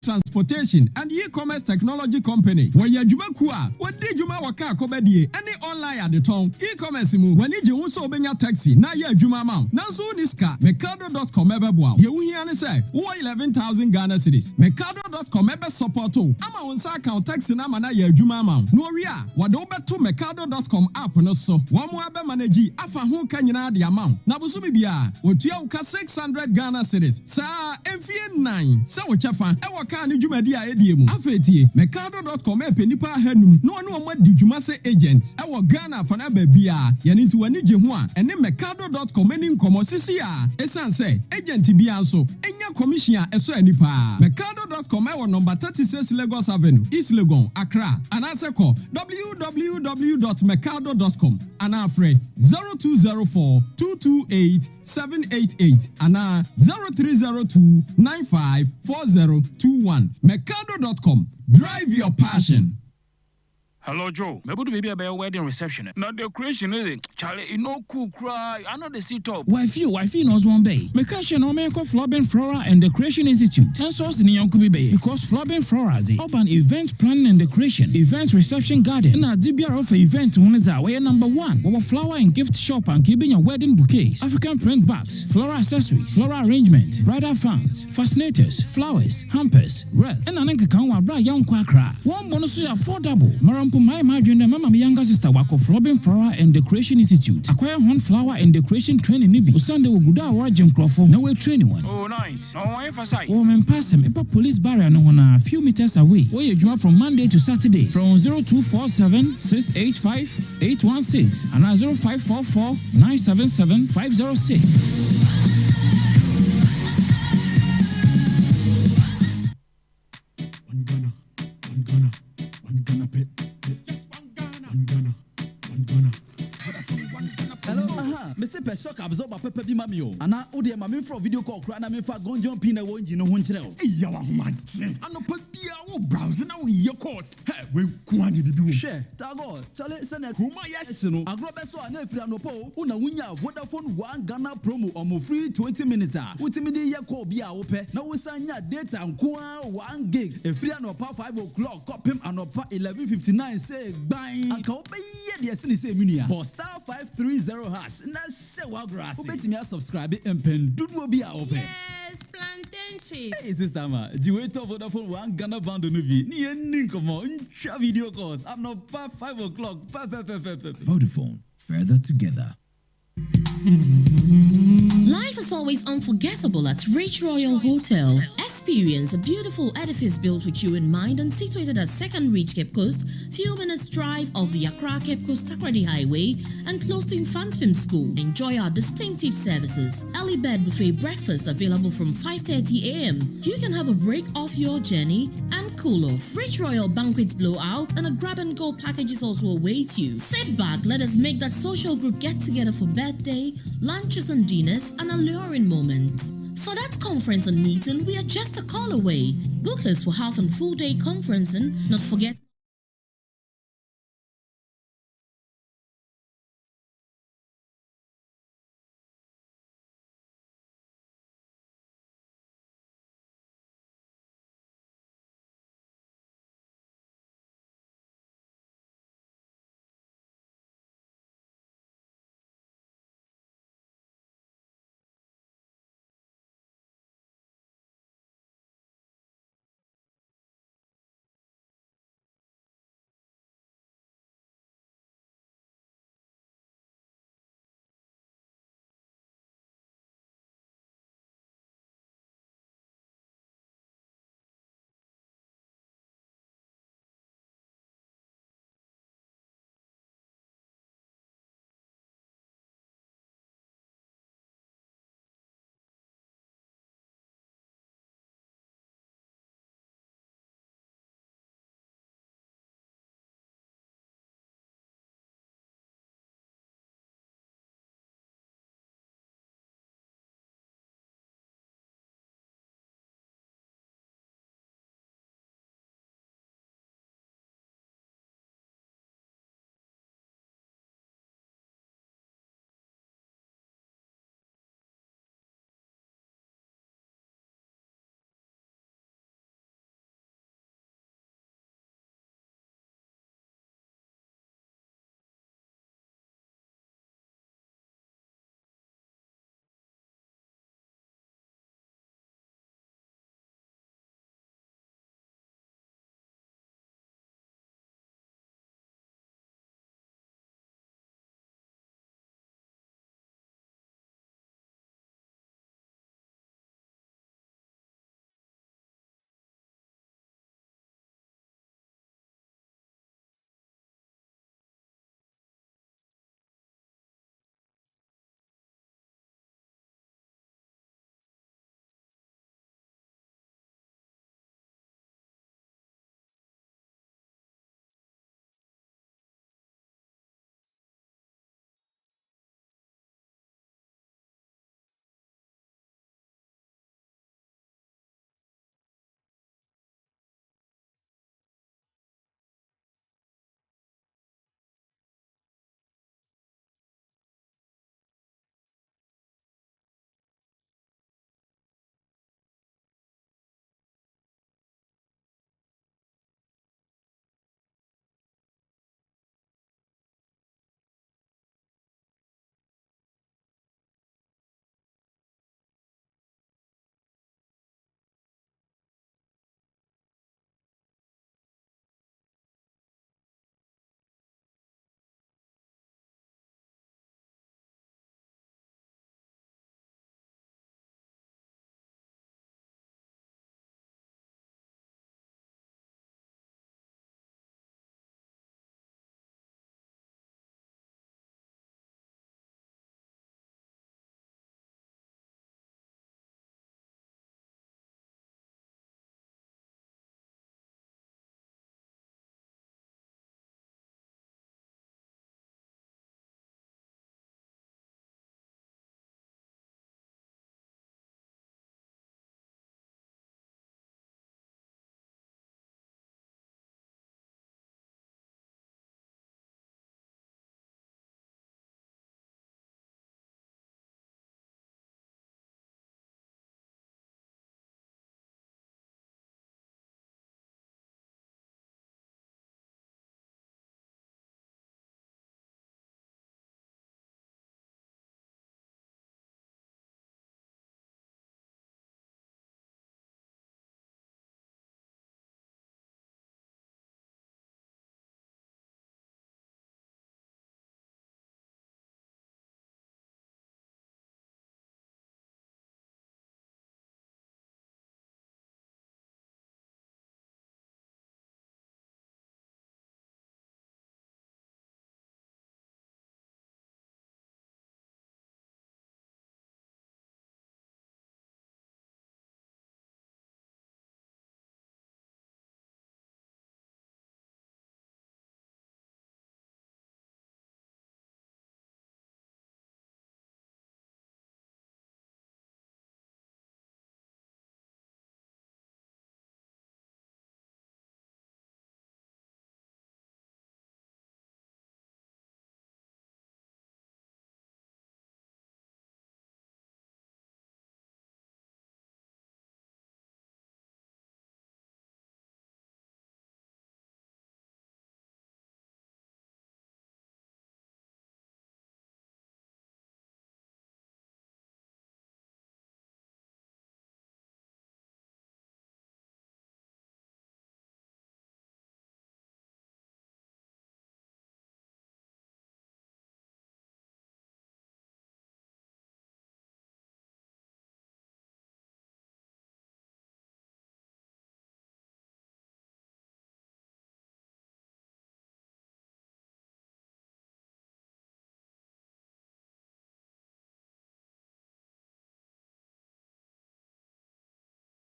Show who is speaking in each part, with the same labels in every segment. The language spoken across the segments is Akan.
Speaker 1: Transportation and e-commerce technology company. Where ya juma kuwa, what did juma waka kobedie? Any online at the town. E-commerce mu, when you unso benya taxi, na ya juma mount. Nanso niska, Mercado.com ebe bua. Ye uhi ane say, 11,000 Ghana cedis. Mercado.com ebe supporto. Ama unsa account taxi na mana ya juma mount. No ria, wadobe to Mercado.com app no so. Wamu ebe managi, afa hu kanyina di amount. Na busumi biya, wotuya uka 600 Ghana cedis. Sa, enfie 9. Sa wachafa, ewa Kani Jumadi Ediemu. Afetie, Mercado.com penipa henum. No one want di Jumase agent. Ewa Ghana fana bebia. Yanintu wani jehua. Ene Mercado.com eni nkomo sisia. Esan se, agent bianso. Enya commission eso enipa. Mercado.com ewa number 36 Lagos Avenue, East Legon, Accra. Anaseko, www.mercado.com. Anafre, 0204-228-788. Ana 0302-954021. Mercado.com. Drive your passion.
Speaker 2: Hello, Joe. Maybe to be a wedding reception. Not decoration, is it? Charlie, no cool cry. I know the seat up.
Speaker 3: Wifey knows one bay. Mekasha no make of Flobin Flora and Decoration Institute. Tensos in Yonkubi Bay. Because Flobin Flora is urban event planning and decoration, events reception garden. Na DBR of event one is our way number 1. Our flower and gift shop and keeping your wedding bouquets, African print bags, floral accessories, floral arrangement, bridal fans, fascinators, flowers, hampers, wreath. And an Kanwa Bra Young Quakra. One bonus affordable. My margin and Mama younger sister work of Robin Flower and Decoration Institute. Acquire one flower and decoration training nibi. Sunday will go down Jim Crawford. No way training one.
Speaker 2: Oh, nice. No, I emphasize.
Speaker 3: Woman pass him. A police barrier no one a few meters away. Where you drive from Monday to Saturday from 0247 685 816 and 0544 977 506.
Speaker 4: Mr. Shock absorb a pepper di mamio. And now, oh, dear, mammy for video call, cry, and me for gon jump in a one, you know, one channel.
Speaker 5: Yawa manche. Ano padia o browser now your course. Hey, we kwani bibi.
Speaker 4: Share. Tago. Chale sene kuma yes no. Agrobe so ane free anopo. Una wunya Vodafone 1 Ghana promo omo free 20 minutes. Utimidi ye call bia ope. Na usanya data nkwa 1 gig. E free anopa 5 o'clock. Kopim anopa 11:59 say bang. Aka ope ye de sene say minia. But star 530 hash. Na se wa grass. Obetimi a subscribe and pen dudu obi a ope.
Speaker 6: Yes, plantain chips.
Speaker 4: Hey, sister ma. Do you to Vodafone 1 Ghana band no vi? Ni enin komo. Ncha video calls. I'm not past 5 o'clock.
Speaker 5: Vodafone. Further together.
Speaker 6: Life is always unforgettable at Rich Royal Hotel. Experience a beautiful edifice built with you in mind and situated at Second Reach Cape Coast, few minutes drive of the Accra Cape Coast Takoradi Highway and close to Infantswim School. Enjoy our distinctive services. Early bed buffet breakfast available from 5:30 a.m. You can have a break off your journey and cool off. Rich Royal Banquets Blowout and a grab and go packages also await you. Sit back, let us make that social group get together for birthday, lunches and dinners, an alluring moment. For that conference and meeting, we are just a call away. Book us for half and full day conferencing. Not forget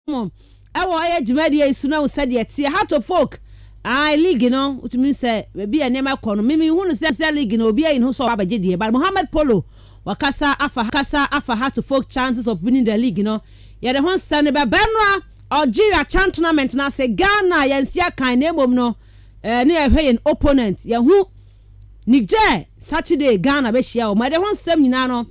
Speaker 7: Ewo aye dwumadi esu na usade etie Heart of Folk league no utumi say be a nema kɔ no mimi hu no say league no obi ayi no so abaje die but Mohammed Polo wakasa afa Heart of Folk chances of winning the league no ye de ho stand be Benra Algeria chan tournament na say Ghana yensia kan na emom no ne ehwe yen opponent ye hu Niger Saturday Ghana be share o ma de ho nsam nyina no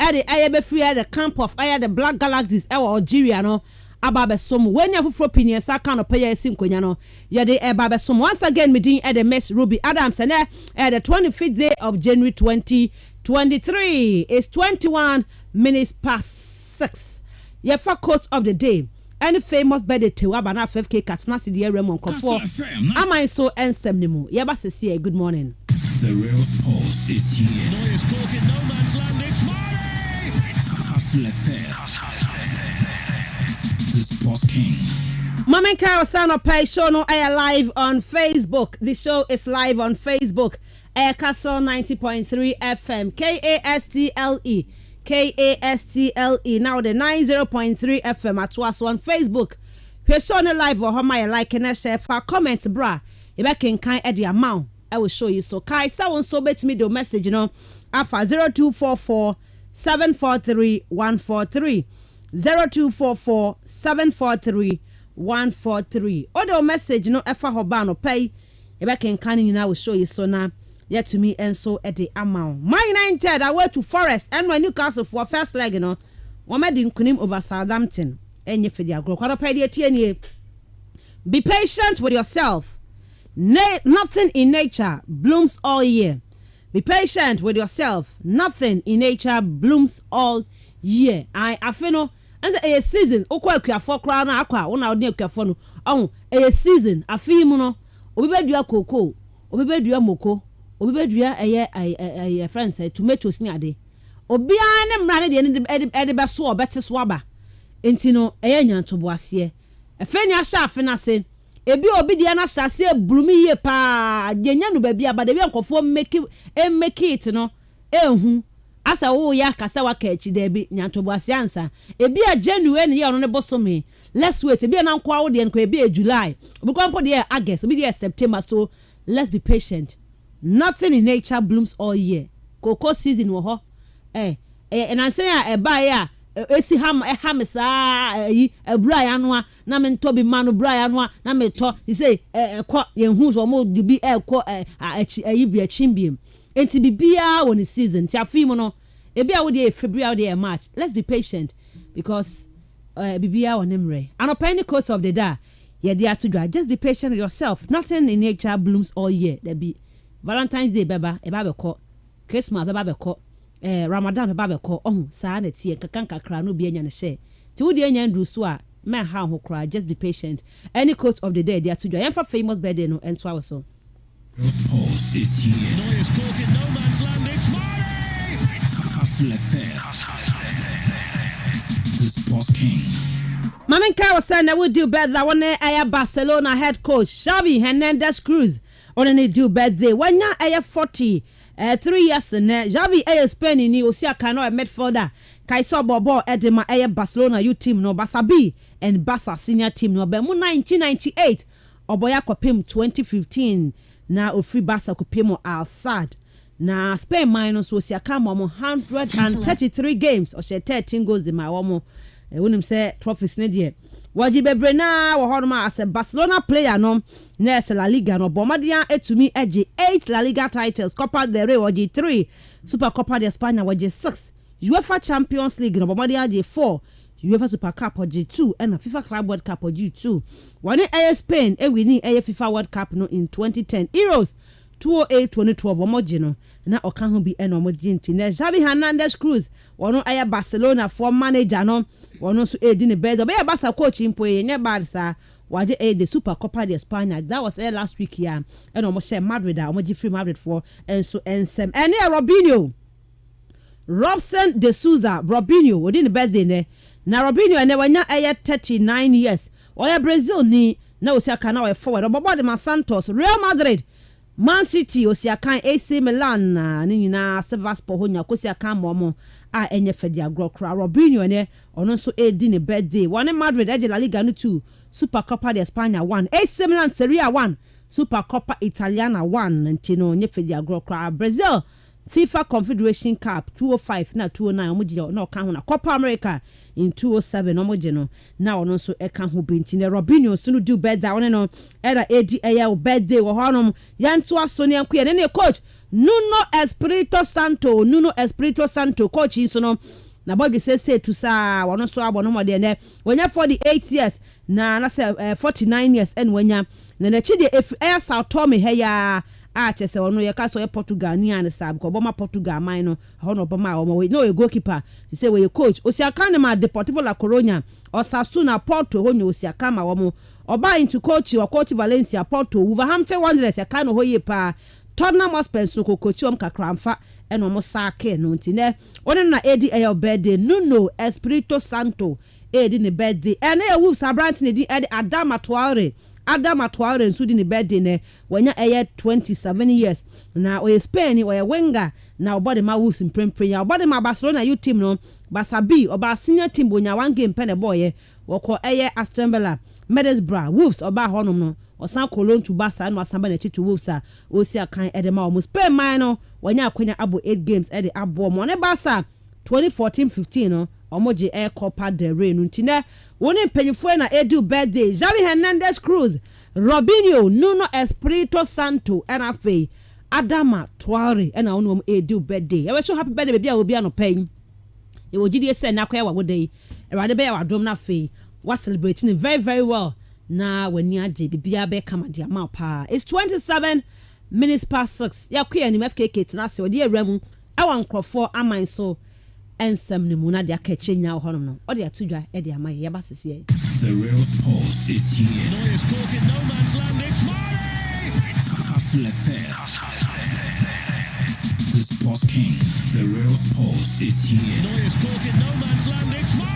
Speaker 7: e de aye be free the camp of aye the Black Galaxies e Algeria no ababesom when you for opinion sa kan opaya sinkonya no ye de ababesom once again me din e de Miss Ruby Adams and the 25th day of January 2023 is 21 minutes past 6 ye for quote of the day any famous birthday to abana 5k katnasi the Raymond Kofo am I so ensem nimu ye ba sese good morning.
Speaker 3: The real sports is here.
Speaker 8: No, it's caught in no man's land. It's
Speaker 3: kastlefm, the sports king.
Speaker 7: Mama Carol Sano Pay show no air live on Facebook. The show is live on Facebook. Air Castle 90.3 FM KASTLE now the 90.3 FM at was on Facebook. We show no live or my like and share for comment bra. If I can at the amount I will show you. So Kai someone so bet me the message you know alpha 0244 743 143 0244 743 143 Odo message no efa hoba no pay if I can I will show you so now yet to me and so at the amount my 9th I went to Forest and my Newcastle for first leg you know one made in kunim over Southampton and you for the agro be patient with yourself. Nothing in nature blooms all year. Be patient with yourself. Nothing in nature blooms all year. I feel no and a season okwa kwa kra na akwa wona odi akwa no a season afi mu no obi bedua koko obi bedua moko obi bedua eye friends tomatoes ni ade obi an ne mra ne de be so obete so aba enti no eye nyantobo ase efeni ahya afi na se ebi obi de na sase blumi ye pa genya no ba bia ba de bi ankofo make it no ehu asa wo ya kasa wa kachi de bi nyantobo ase ansa ebi a January ne ye no ne bosome let's wait ebi na nkwa wo de nko ebi a July obi kwampo de August obi de September so let's be patient. Nothing in nature blooms all year. Cocoa season wo ho and I say e ba ya esi hamisa ebra ya no na me nto bi ma no bra ya no na me to he say ekọ ye hu so mo di bi ekọ ayi bi achimbiem enti bibia won season ti afim no ebi a wo dey February dey March. Let's be patient because bibia won emre and up any quotes of the day ye dey atudwa just be patient with yourself. Nothing in nature blooms all year. There be Valentine's Day beba e ba be ko Christmas beba be ko Ramadan beba be ko saa na tie kankan kra no bi anya ne she ti wo de anya ndu so a man ha ho kra just be patient. Any quote of the day they are to do for famous birthday no and so also
Speaker 3: sports is here.
Speaker 8: No, it's caught in no man's land. It's
Speaker 3: kastlefm, the sports king.
Speaker 7: Mama Carol said I would do better. I want to Barcelona head coach Xavi Hernandez Cruz only do better. When you are 40 3 years and Xavi Spain ni Osia cano a midfielder Kaiso Bobo Edema Barcelona U team no Basabi and Barca senior team no Bemu 1998 Oboya Kopim 2015 na ofri Barca Kopimo Al Sadd na Spain minus Osia Kamo 133 games or 13 goals de my womo when him say trophies ne die wajibe brena wo hodoma as a Barcelona player no na La Liga no bomadia etumi eje 8 La Liga titles, Copa del Rey waji 3, Super Copa de España waji 6, UEFA Champions League no bomadia je 4, UEFA Super Cup waji 2 and FIFA Club World Cup waji 2. One Spain winning FIFA World Cup no in 2010 Euros 2008-2012 omojino na okan bi eno omojinti na Xavi Hernandez Cruz wono Barcelona for manager no wono so edi ne bezo be Barca coach impo ye Barca waje the Super Copa de España that was last week here and omo share Madrid omoji free Madrid for and so ensem ene Robson de Souza Robinho wodi ne birthday ne na Robinho ene wanya 39 years oya Brazil ni na osiaka na we forward obobo de Santos Real Madrid Man City Osiakan AC Milan ni nyina Sevaspo honya kosiakan momo a enye fedi agro kra Robinho ne ono nso edi ne birthday one Madrid e La Liga no 2 Super Copa de España 1 AC Milan Serie A 1 Super Copa Italiana 1 ntino nye fedi agro kra Brazil FIFA Confederation Cup 205 na 209 omugye na oka ho na Copa America in 207 omugye no na ono nso eka ho benti ne Robinho so no do birthday one no era edi eya birthday wo honom yanto aso ne anko ye ne coach Nuno Espirito Santo coach so no na body say to sa wono so abono mo de ne wonya 48 years na say 49 years en wonya na na chi de if air Sao Tome heya a chese wono ye ka so Portugal ni an sab ko boma Portugal man no hono boma o we no a goalkeeper say we coach Osiaka ne ma Deportivo La Coruña Osasuna Porto honyo Osiaka ma wo mo oba into coach or coach Valencia Porto Wolverhampton Wanderers ya ka no hoye pa Tottenham Hotspur so kokochiom kakramfa eno mo sake no ntine one na edi ayo birthday Nuno Espirito Santo edi ne birthday ene e Wolves Abrant ne di edi Adama Traore nso di ne birthday ne wanya 27 years na o Spain o winger na obode ma Wolves mprempren ya obode ma Barcelona youth team no Basabi oba senior team bonya one game pen e boy woko Aston Villa Middlesbrough Wolves oba honom no osan Cologne to Barca no asamba na to Wolves a osi akan edema o Spain man no wanya akwanya abo 8 games ede abo mo ne Barca 2014-15 no omoje Copa del Rey no ntine woni mpanyifo na edu birthday Javi Hernandez Cruz Robinho Nuno Espirito Santo and afi Adama Traore and ono edu birthday e we so happy birthday baby a obi ano pen e wo gidie se na kwa wo dey e rade be ya wadom na afi wa celebrating very very well na wani age bibia be kama dia ma pa it's 27 minutes past 6 ya kwa ni FKK tina se odi awramu awan krofo aman so ensem ni mu na dia ka chenya ho no odi atudwa e dia ma ye ba sese
Speaker 3: The real sports is here.
Speaker 8: Neuer's caught in no man's land. It's
Speaker 3: kastlefm. The sports king. The real sports is here.
Speaker 8: Neuer's caught in no man's land. It's mine.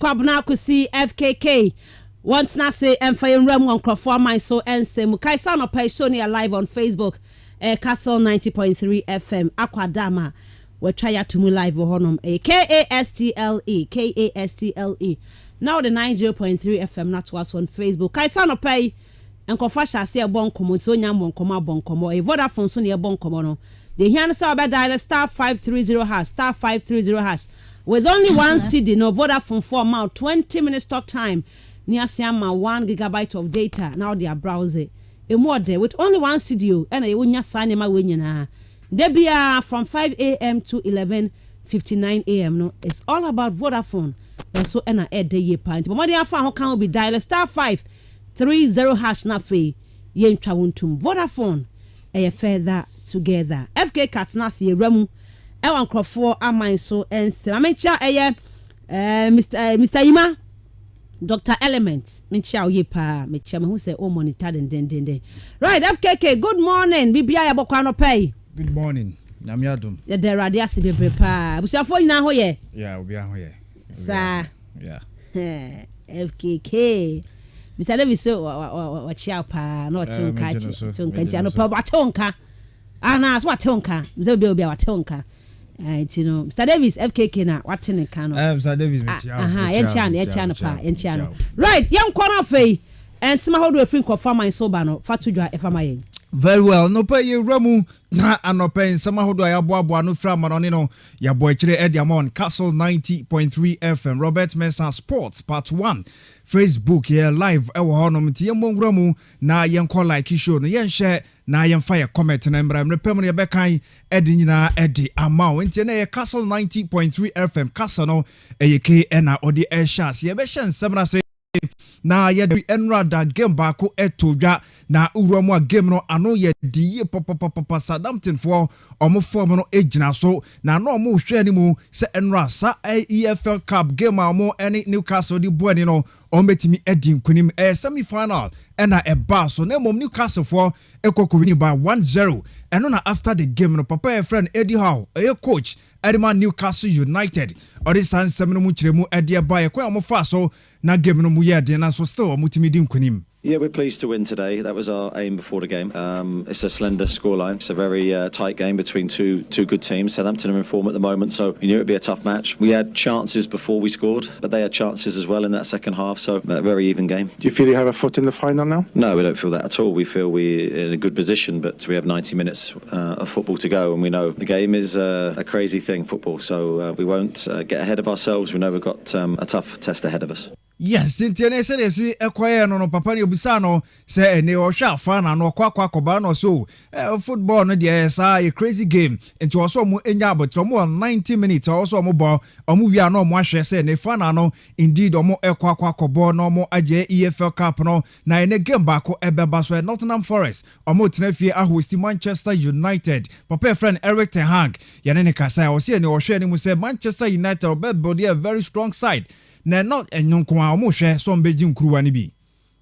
Speaker 7: Kwabna kusi FKK want na say emfa ram on crofo my so ensem kaisa no Paishonia live on Facebook Castle 90.3 FM Akwadama we try ya to mu live honom KASTLE now the 90.3 FM not was on Facebook kaisa no pay enkofa sha se bon komo so nya bon komo Vodafone so ne bon komo no the here say oba dial *530# with only one CD no Vodafone for amount 20 minutes talk time near Siama 1 gigabyte of data now they are browsing a more day with only one CD and I wunya sign ma wenyina they be from 5 a.m. to 11:59 a.m. no it's all about Vodafone and so and a day ye point but what how can be dial *530# na fe yen twa wontum Vodafone further together FK Katnas ye ramu ewan krofo aman so ensem amecha Mr. Ima Dr. Element, Michao Yipa, Micham, who say, oh, monitor den. Right, FKK, good morning. Bibia Yabokwano pay.
Speaker 9: Good morning. Namiadum.
Speaker 7: Yeah, there are the Asibi prepa. Busa for now, yeah.
Speaker 9: Yeah, we'll be out here.
Speaker 7: Sir.
Speaker 9: Yeah.
Speaker 7: FKK. Mr. Davis, what ya pa, not Tonka, no pub, Tonka. Anna, what Tonka? Zobia, what Tonka. You know, Mr. Davis, FKK na watching the can.
Speaker 9: Mr. Davis,
Speaker 7: channel. Right, young corner fay, and somehow do a free confirm my sobano, Fatuja, FMI.
Speaker 9: Very well. No pay you Ramu na anope somehow do ya boa no from manonino ya boy chile Ediamon Castle 90.3 FM Robert Mensah Sports Part 1 Facebook here live ewo honom ti yemon Ramu na yen call like show no yen share na yen fire comment na mbra mrepem ne bekan edi nyina edi amaw nti na ye Castle 90.3 FM Castle no eyeke na odi air shots ye be shen semna se na ye de enrada game baako etodwa na uruamu a game no ano ye di papa Southampton for omo form no ejina so na no omo hwe ani mu se enra sa EFL Cup game amo any Newcastle di boani no ometimi edi nkunim semi final na eba so na mom Newcastle for ekokowini by 1-0 eno na after the game no papa e friend Eddie Howe coach Edema Newcastle United odi san semno mu kiremu edi eba e kwa omo fa so na game no mu ye de na so still omutimi di nkunim.
Speaker 10: Yeah, we're pleased to win today. That was our aim before the game. It's a slender scoreline. It's a very tight game between two good teams. Southampton are in form at the moment, so you knew it'd be a tough match. We had chances before we scored, but they had chances as well in that second half, so a very even game.
Speaker 11: Do you feel you have a foot in the final now?
Speaker 10: No, we don't feel that at all. We feel we're in a good position, but we have 90 minutes of football to go, and we know the game is a crazy thing, football, so we won't get ahead of ourselves. We know we've got a tough test ahead of us.
Speaker 9: Yes, Cynthia said esi ekwaye no papa ne obisa no say ene o hwa fa na no kwakwa no so football no dey say a crazy game into also mo enya abotro mo 90 minutes also mo bo omo wi na omo ahwe say ne fa na no indeed omo kwakwa no mo age EFL Cup no na ene game baako ebeba so Nottingham Forest omo tenafie ahost Manchester United papa friend Eric Ten Hag yene ne kasa o say ne o hwe ne mu say Manchester United obebody a very strong side. Na not enyonkwa omo hwe so mbeji nkruwa ni bi.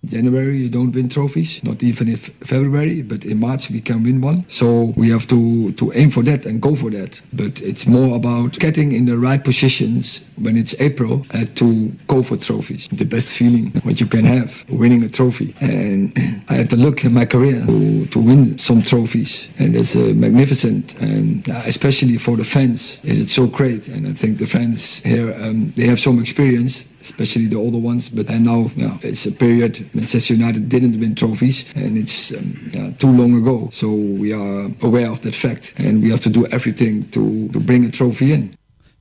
Speaker 12: January you don't win trophies, not even in February, but in March we can win one. So we have to aim for that and go for that. But it's more about getting in the right positions when it's April to go for trophies. The best feeling what you can have, winning a trophy. And I had to look in my career to win some trophies, and it's magnificent. And especially for the fans, is it so great? And I think the fans here they have some experience, especially the older ones. But and now it's a period Manchester United didn't win trophies, and it's too long ago. So we are aware of that fact, and we have to do everything to bring a trophy in.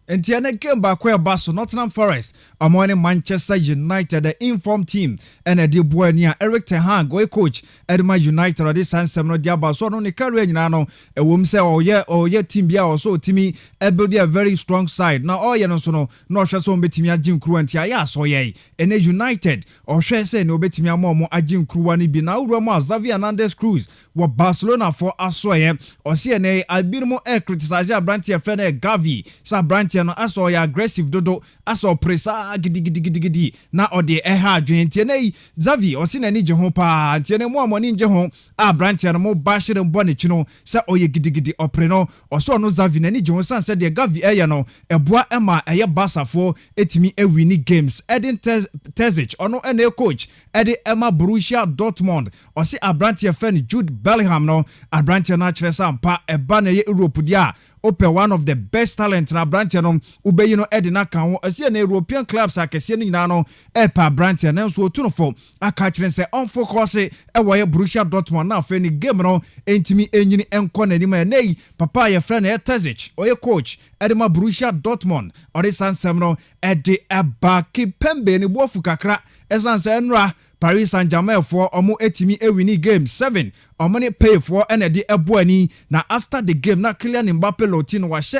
Speaker 9: Entiane game baako eba so Nottingham Forest among Manchester United the informed team and the boania Eric Ten Hag coach Edema United or this ansem no dia ba so no ne career nyina no ewom se oye team bia also timi build a very strong side na oye no so no hwe so betimi agin kru anti aya so ye ene United o hwe se ne obetimi amomo agin kruwa ni bi na uramo Xavi Hernandez Cruz wo Barcelona for asoye o se ne albirmo criticize Abrantia friend Gavi sa Abrantia no aso ya aggressive dodo aso presa gidi na ode ha adwentie nei Xavi o se na ni je ho pa tie ne mo amoni nje ho Abrantia no mo ba hire mbo ne chi no se oye gidi opre no o so no Xavi na ni je ho san se de Gavi no eboa ema eye basafo etimi ewini games Edin Terzic ono ene coach Edi Emma Borussia Dortmund o se Abrantia fan Jude Bellingham no Abrantia na kire sampa eba na ye Europe dia open one of the best talent na Abrantia no ube you know Edina kan ho asie na European clubs akese ni nyina no epa Abrantia na so otunofo aka kire se on focus e wo ye Borussia Dortmund na fa ni game no entimi enyini enko na ni ma nei papa ye friend e Terzic oye coach Edema Borussia Dortmund ori sansem no ede eba ki pembe ni bofu kakra esanse enra Paris Saint-Germain for omo etimi ewini game 7 omo ne pay for enedi eboani na after the game na Kylian Mbappe lotino wa she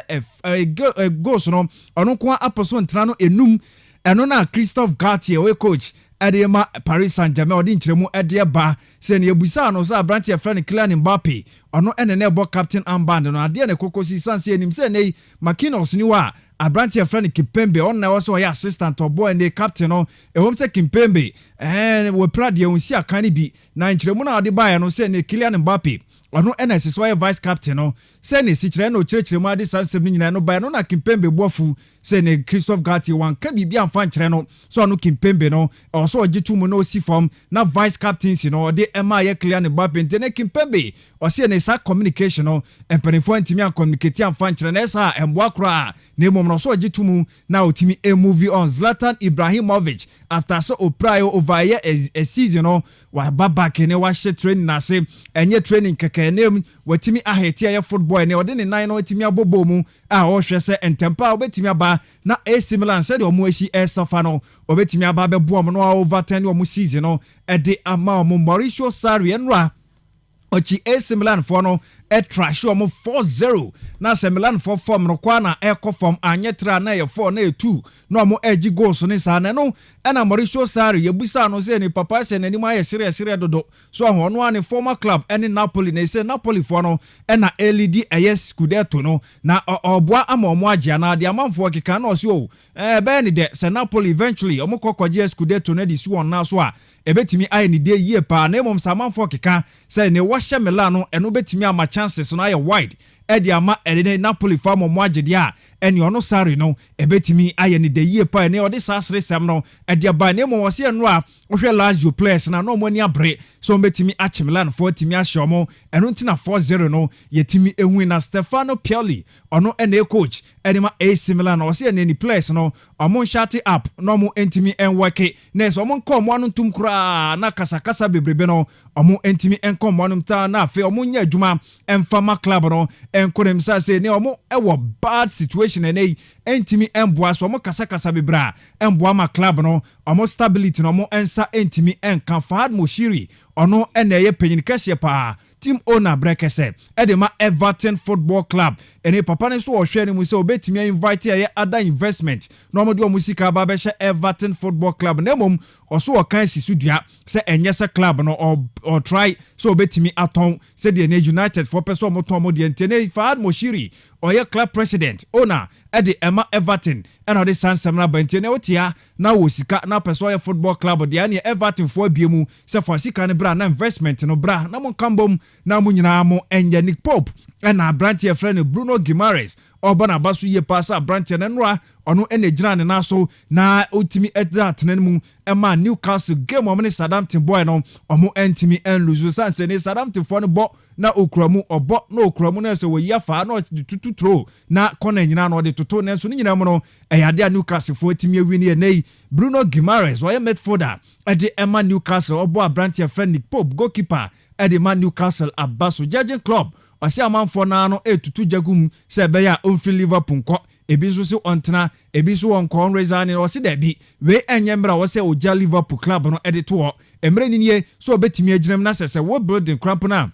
Speaker 9: goals no ono kwa aposo ntra no enum eno na Christophe Galtier we coach Edema Paris Saint-Germain odi nkyeremu ede ba se ne ebusa no so abrante e friend Kylian Mbappe ono ene ne bo captain armband no ade ne kokosi sanse enim se ne Marquinhos ni wa abrante e friend Kimpembe on na was ya assistant obo ne captain no ehom se Kimpembe we prade unsi akane bi na nkyeremu na ade ba ya no se ne Kylian Mbappe ono ene se so vice captain no se ne si kyerɛ no kyerɛkyerɛmu ade sansem ni nyina no ba no na Kimpembe boafu se ne Christophe Gatti wan ka bibia amfa nkyerɛ no so ono Kimpembe no so ogitu mu no si form na vice captaincy no de ema ye Kylian Mbappe ntene Kimpembe o se ne sa communication no empenifo ntimi an communicate amfa nkyerɛ na esa emboa kra na emom no so ogitu mu na otimi a movie on Zlatan Ibrahimovic after so oprayo over a season no wa back ne wa hye training na se enye training keke nem watimi ahete ya football ne ode ne nan no watimi abobo mu a o hwe se entempa obetimi aba na AC Milan said o mu eshi esofa no obetimi aba be boom no over 10 o mu season no e de ama o mu Mauricio Sarri enra ochi AC Milan for no e trash o mu 4-0 na se Milan for form no kwa na e ko form anyetra na ye 4 na 2 no mo egi goals ne sa na no e na Mauricio Sarri ye busa no se ni papa se nani ma ye serious dodo so ho no ani former club eni Napoli na se Napoli for no e na LED yes Scudetto no na oboa ama omo agya na de amanfo keka na o se o be ni de se Napoli eventually omo kokoje Scudetto na di si won na so a ebetimi aye ni de yie pa na emom samanfo keka se ne wo hye Milan no eno betimi ama chances no aye wide edi ama ene Napoli fa mo agye a eni ono Sarri no ebetimi aye ni de yie pa ne odi sasre sem no edi aba ne mo wose eno a ohwe Lazio players na no mo ani abre so betimi ache Milan for timi ahye mo eno ntina 4-0 no yetimi ehu na Stefano Pioli ono ene coach eni ma AC Milan o se ene ni players no omo shati up no mo entimi enweke na so mo nko mo anu tum kura na kasakasa bebrebe no omo entimi enko mo anu ta na afi omo nya adwuma emfama club no enkorem sa se ne omo ewo bad situation ene entimi emboa so omo kasakasa bebra emboa ma club no omo stability no omo ensa entimi enka Fahad Moshiri ono ene ye penyin kase pa team owner brekese edema Everton Football Club ene papa ne so ohwe ne mu se obetimi invite ye other investment no mo de o musika ba be hye Everton Football Club na mom oso okan sisudua se enye se club no or try so obetimi aton se de ne United for person mo ton mo de ntene Fahad Moshiri oye club president owner ede Emma Everton ena de sansem na bantene otia na wo sika na person oye football club de ane Everton for abiemu se for sika ne bra na investment no bra na mo kambom na mo nyina mo enye Nick Pope ena brantie friend Bruno Guimaraes obana basu ye pasa brantie ne noa ono ene gina ne naso na otimi edat nenmu ema Newcastle game omne Southampton boy no omo entimi en luzu sanse ne Southampton for no bo na okuramu obo na okuramu na so we yafa na tutu throw na kona nyina no de toto na so nyina mu no eyade a Newcastle for etimi awini nei Bruno Guimaraes oye midfielder ede ema Newcastle obo abrantie friend Nick Pope goalkeeper ede man Newcastle abaso judging club ɔse amanfo na no etutu jagum se be ya onfri Liverpool nko ebi so se ontena ebi so onko rezane ɔse da bi we enyemra wɔse oja Liverpool club no edito emre ninie so obetimi agyinam na sese wo building cramp na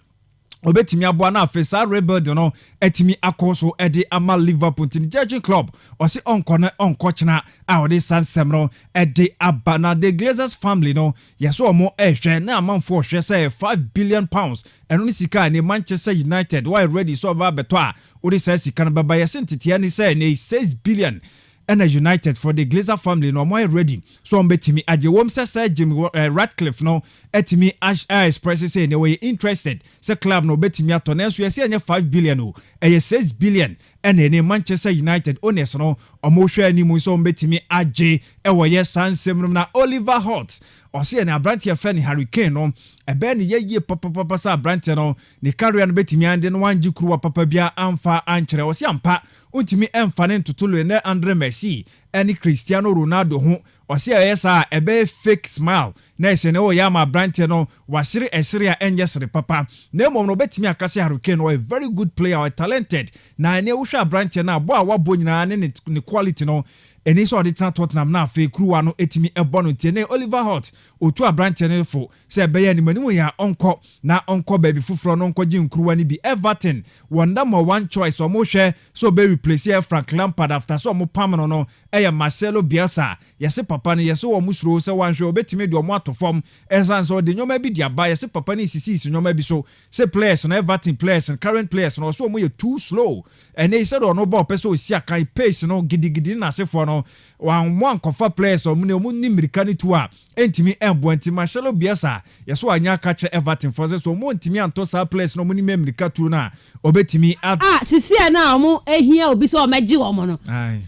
Speaker 9: obetimi aboa na afesa rebuild no etimi akoso ede ama Liverpool tin judging club ɔse onko na onko chena a ɔde sansem no ede abana the Glazers family no yeso omo ehwe na amanfo hwe say 5 billion pounds eno ni sika ni Manchester United why ready so ba beto a odi say sika na baba yesentitia ni say ni 6 billion and a United for the Glazer family no more ready so betimi aje wom say Jim Ratcliffe no etimi express say ne way interested say club no betimi ato so yesi anya 5 billion o 6 billion and any Manchester United owners no omo hwe animu so betimi aje e wo ye sansem na Oliver Holt o say na Abrantia fan Hurricane no ebe ne ye papa sa Abrantia no ne career no betimi ande no wanji kruwa papa bia amfa ankere o say ampa untimi emfane ntutulu ne Andre Messi eni Cristiano Ronaldo ho o say yesa ebe fake smile na ese ne o ya ma Abrantia no wasiri esiri a enjesiri papa na mom no betimi akase Hurricane no a very good player or talented na ne wo hwa Abrantia na bo a wabo nyina ne quality no eni so odi Tottenham na fe kruwa no etimi ebono tiene Oliver Holt otu Abrantia ne fo se be ya ni manimu ya onko baby fufuro no onko ji kruwa ni bi Everton wonder more one choice o mo hwe so be replace Frank Lampard after so mo pam no ɛyɛ Marcelo Bielsa yɛse papa no yɛse wɔ musuro sɛ wanhwɛ obetimi de ɔmo atofom ɛsan so de nyoma bi de aba yɛse papa no sisi nyoma bi so say players no Everton players and current players no so ɔmo yɛ too slow ɛne sɛ de ɔno bɔ pɛ sɛ osi akan pace no gidigidi na asefo no wan kofa players ɔmo ne ɔmo ni mirika ne tu a entimi embo ntimi Marcelo Bielsa yɛso anya ka che Everton for so ɔmo ntimi anto sa players no ɔmo ni mirika tu na obetimi
Speaker 7: sisi na ɔmo ehia obi so ɔmagye ɔmo no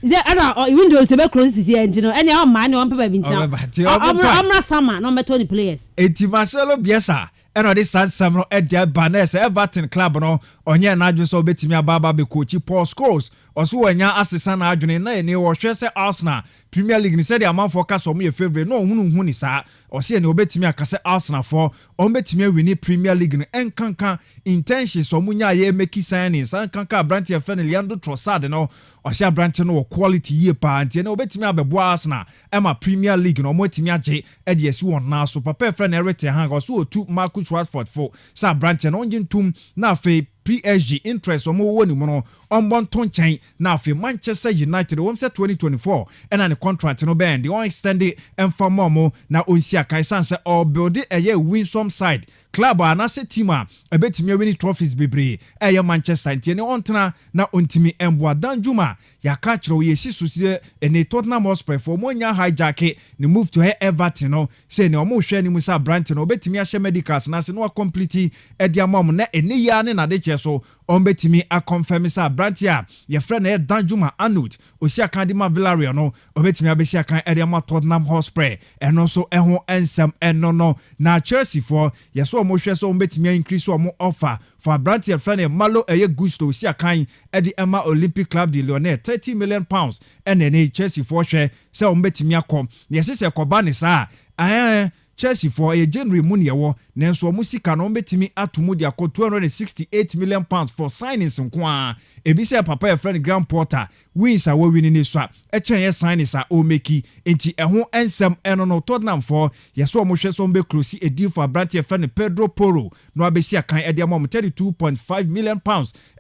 Speaker 7: ze ana even though se be close sisi entino ɛne ɔma ne ɔmpa ba bi ntia ɔmo sama no meto ni players
Speaker 9: enti Marcelo Bielsa and this Sam Edja Banes Everton club no onye na adwo so betimi ababa be coach Paul Scholes oso wanya assistant na adwene na ene wo hwe se Arsenal Premier League ni said the amount for cast your favorite no hunu ni saa o se ne obetimi akase Arsenal for on betimi win Premier League no enkanka intentions so munya ye make signings enkanka branch e friend Leandro Trossard no o se branch no quality ye pa anti na obetimi abebo Arsenal ema Premier League no motimi age e de esi won na so papa friend Erete hang o so otu Marcus Rashford for sa branch no onjintum na fe PSG interest omo woni mo no ombon ton chen na afi Manchester United won say 2024 and an contract no bend the on extended and for more na onsi akai sanse or build a win some side club anase team a betimi win trophies bebre eye Manchester United ontena na ontimi embo Danjuma ya ka kiro ye sisusie ene Tottenham Hotspur for monya hijack ni move to Everton no say ne omo hwe ni musa branch no betimi ahye medicals na se no complete e dia mom na ene ya ne na de so on betimi a confirm sa brantia ye friend e Danjuma Arnold osi akadema Villarreal no obetimi abesi akan Edema Tottenham Hotspur eno so eho ensem eno no na Chelsea for ye so mo hwe so betimi increase o mo offer for brantia friend e Malo eye Gusto osi akan edi Emma Olympic Club de Lyon £30 million ene Chelsea for hwe se o betimi akom ye se koba ne sa Chelsea for a January money wo nenso musika no betimi atomu dia ko £268 million for signings nko ebi se papa e friend Graham Potter wins a wo win ni so e chen ye signings a o meki enti eho ensem eno no Tottenham for yeso mo hwe so mbe close a deal for Brandt friend Pedro Porro no abesi akan e dia mo £32.5 million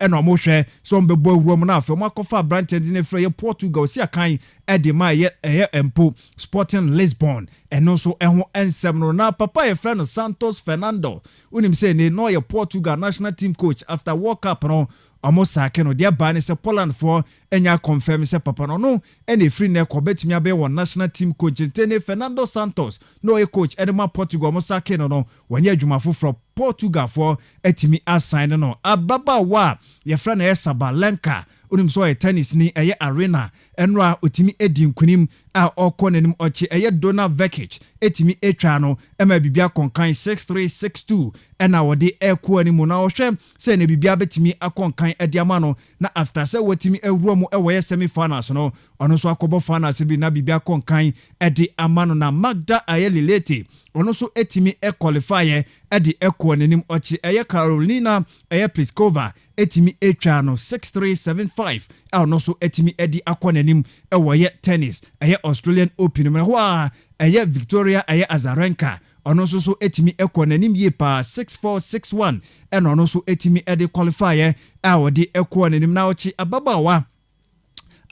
Speaker 9: eno mo hwe so mbe bo awuo na afa mo akofa Brandt ne frɛ ye Portugal si akan e de ma ye empo Sporting Lisbon eno so eho ensem no na papa e friend Santos Fernando unim say ne no ye Portugal national team coach after World Cup no almost sake no dia ba ne se Poland for enya confirm se papa no ene free ne ko betimi abe won national team coach ntene Fernando Santos no ye coach edema Portugal almost sake no wanya adwumafo from Portugal for etimi assign no ababa wa ye friend e Sabalenka unim so tennis ni eye arena enra otimi edi nkunim a okonenim ochi eye Donald Vekic etimi etwa no ema bibia konkan 6362 ena wode eko animu na ohwe se ne bibia betimi akonkan ediama no na after se wetimi ewuro mu ewoye semi finals no ono so akobo finals bi na bibia konkan edi amano na Magda Ayelilete ono so etimi qualify edi eko anim ochi eye Carolina eye Pliskova etimi etwa no 6375 ono so etimi edi akonanim ewoye tennis eye Australian Open me ho a eye Victoria eye Azarenka ono so etimi ekonanim ye pa 6461 eno ono so etimi edi qualifier a wodi ekonanim na ochi ababawa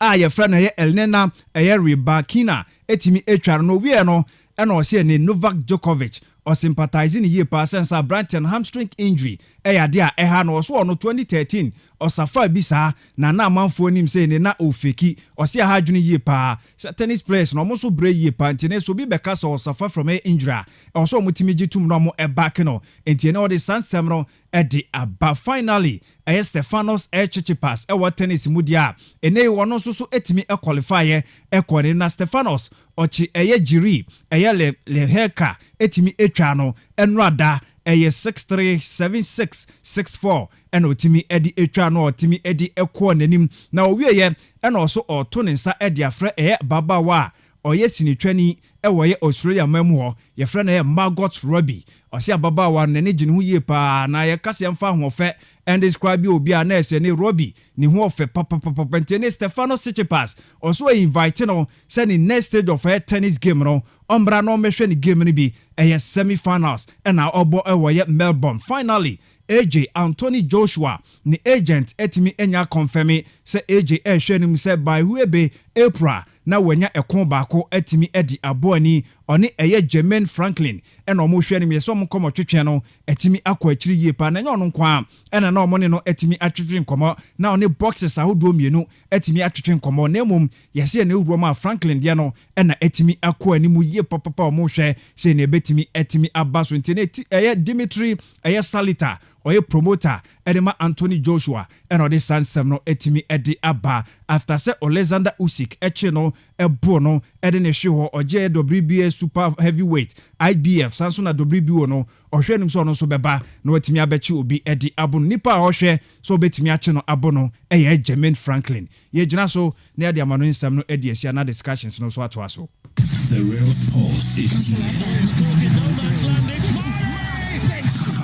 Speaker 9: a ye fra na ye Elnena eye Rybakina etimi etwa no wie no eno se ne Novak Djokovic or sympathizing ye person sa branch and hamstring injury ade a eha no so no 2013 or safa bisa na manfo nim say ne na ofeki or se ha dwene ye pa tennis players no mo so bre ye pa ntene so bi beka so safa from a injury or so mutimi gitum no mo e back no ntene o de sansem no edi aba finally Stefanos Tsitsipas what tennis mudia ene wono so etimi qualify ekore na Stefanos ochi jiri le heka etimi etwa no enrada 637664 eno otimi edi etwa no otimi edi ekọ nanim na owie ye eno so oto ne nsa edi afre babawa oye sinitwani ewoye Australia mamu ye frɛ na Margot Robbie ɔse ababawa na ne gine ho yie pa na ye kase mfa hofe and describe obi a na ese ne Robbie ni ho ofe papa ntene Stefanos Tsitsipas also invite no say the next stage of her tennis game no ombra no mehwe ni game ni bi semi finals and na obo ewoye Melbourne finally AJ Anthony Joshua ni agent etimi enya confirm say AJ ehwe nim say by whoebe April na wanya ɛko baako atimi edi aboani ɔne ɛyɛ Jermaine Franklin ɛna ɔmo hwɛ ne meso ɔmo kɔmɔ twetwe no atimi akɔ akyiri yie pa na nya ɔno nkwa ɛna na ɔmo ne no atimi atwetwe nkɔmɔ na ɔne boxes ahodoɔ mienu atimi atwetwe nkɔmɔ na mmom yɛse ne wuro ma Franklin deɛ no ɛna atimi akɔ animu yie papa ɔmo hwɛ sɛ ne betimi atimi aba so nti ne ɛyɛ Dimitri ɛyɛ Salita ɔyɛ promoter ɛdema Anthony Joshua ɛna ɔde sansɛm no atimi ɛde aba after sɛ Alexander Usyk ɛkye no ɛbo no ɛde ne hwe hɔ ɔgye WBA super heavyweight IBF sanso na WBO no ɔhwɛ nim so ɔno so bɛba na watimi abɛkye obi ɛde abo nipa a ɔhwɛ so obetimi akye no abo no ɛyɛ Jermaine Franklin yɛgyina so na yɛde amano nsɛm no ɛde asia na discussions no so atoa so.
Speaker 3: The real sports is here.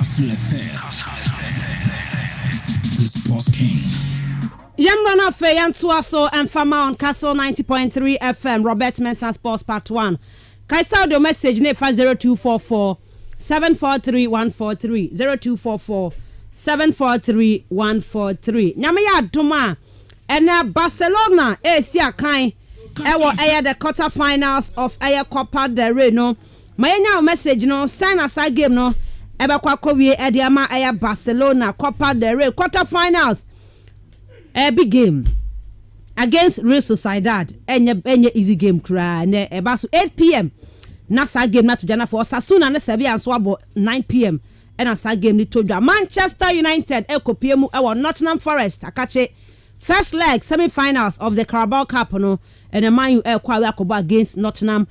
Speaker 3: kastlefm, the sports king.
Speaker 7: Yamrana fe yantua so and fama on Castle 90.3 FM Robert Mensah Sports Part 1. Kaisa audio message ne 0244 743 143 0244 743 143. Nyame ya duma ena Barcelona si akan ewo the quarterfinals of Copa del Rey no. Mayenya message no sign aside game no ebekwa kowie ediama Barcelona Copa del Rey quarterfinals. A big game against Real Sociedad. Enye easy game kra ne eba so 8 p.m. na sa game na to jana for Osasuna na Sevilla so abo 9 p.m. and sa game ni to jwa Manchester United ekopiemu ewo Nottingham Forest akache first leg semi-finals of the Carabao Cup no and the Man U kwa we akoba against Nottingham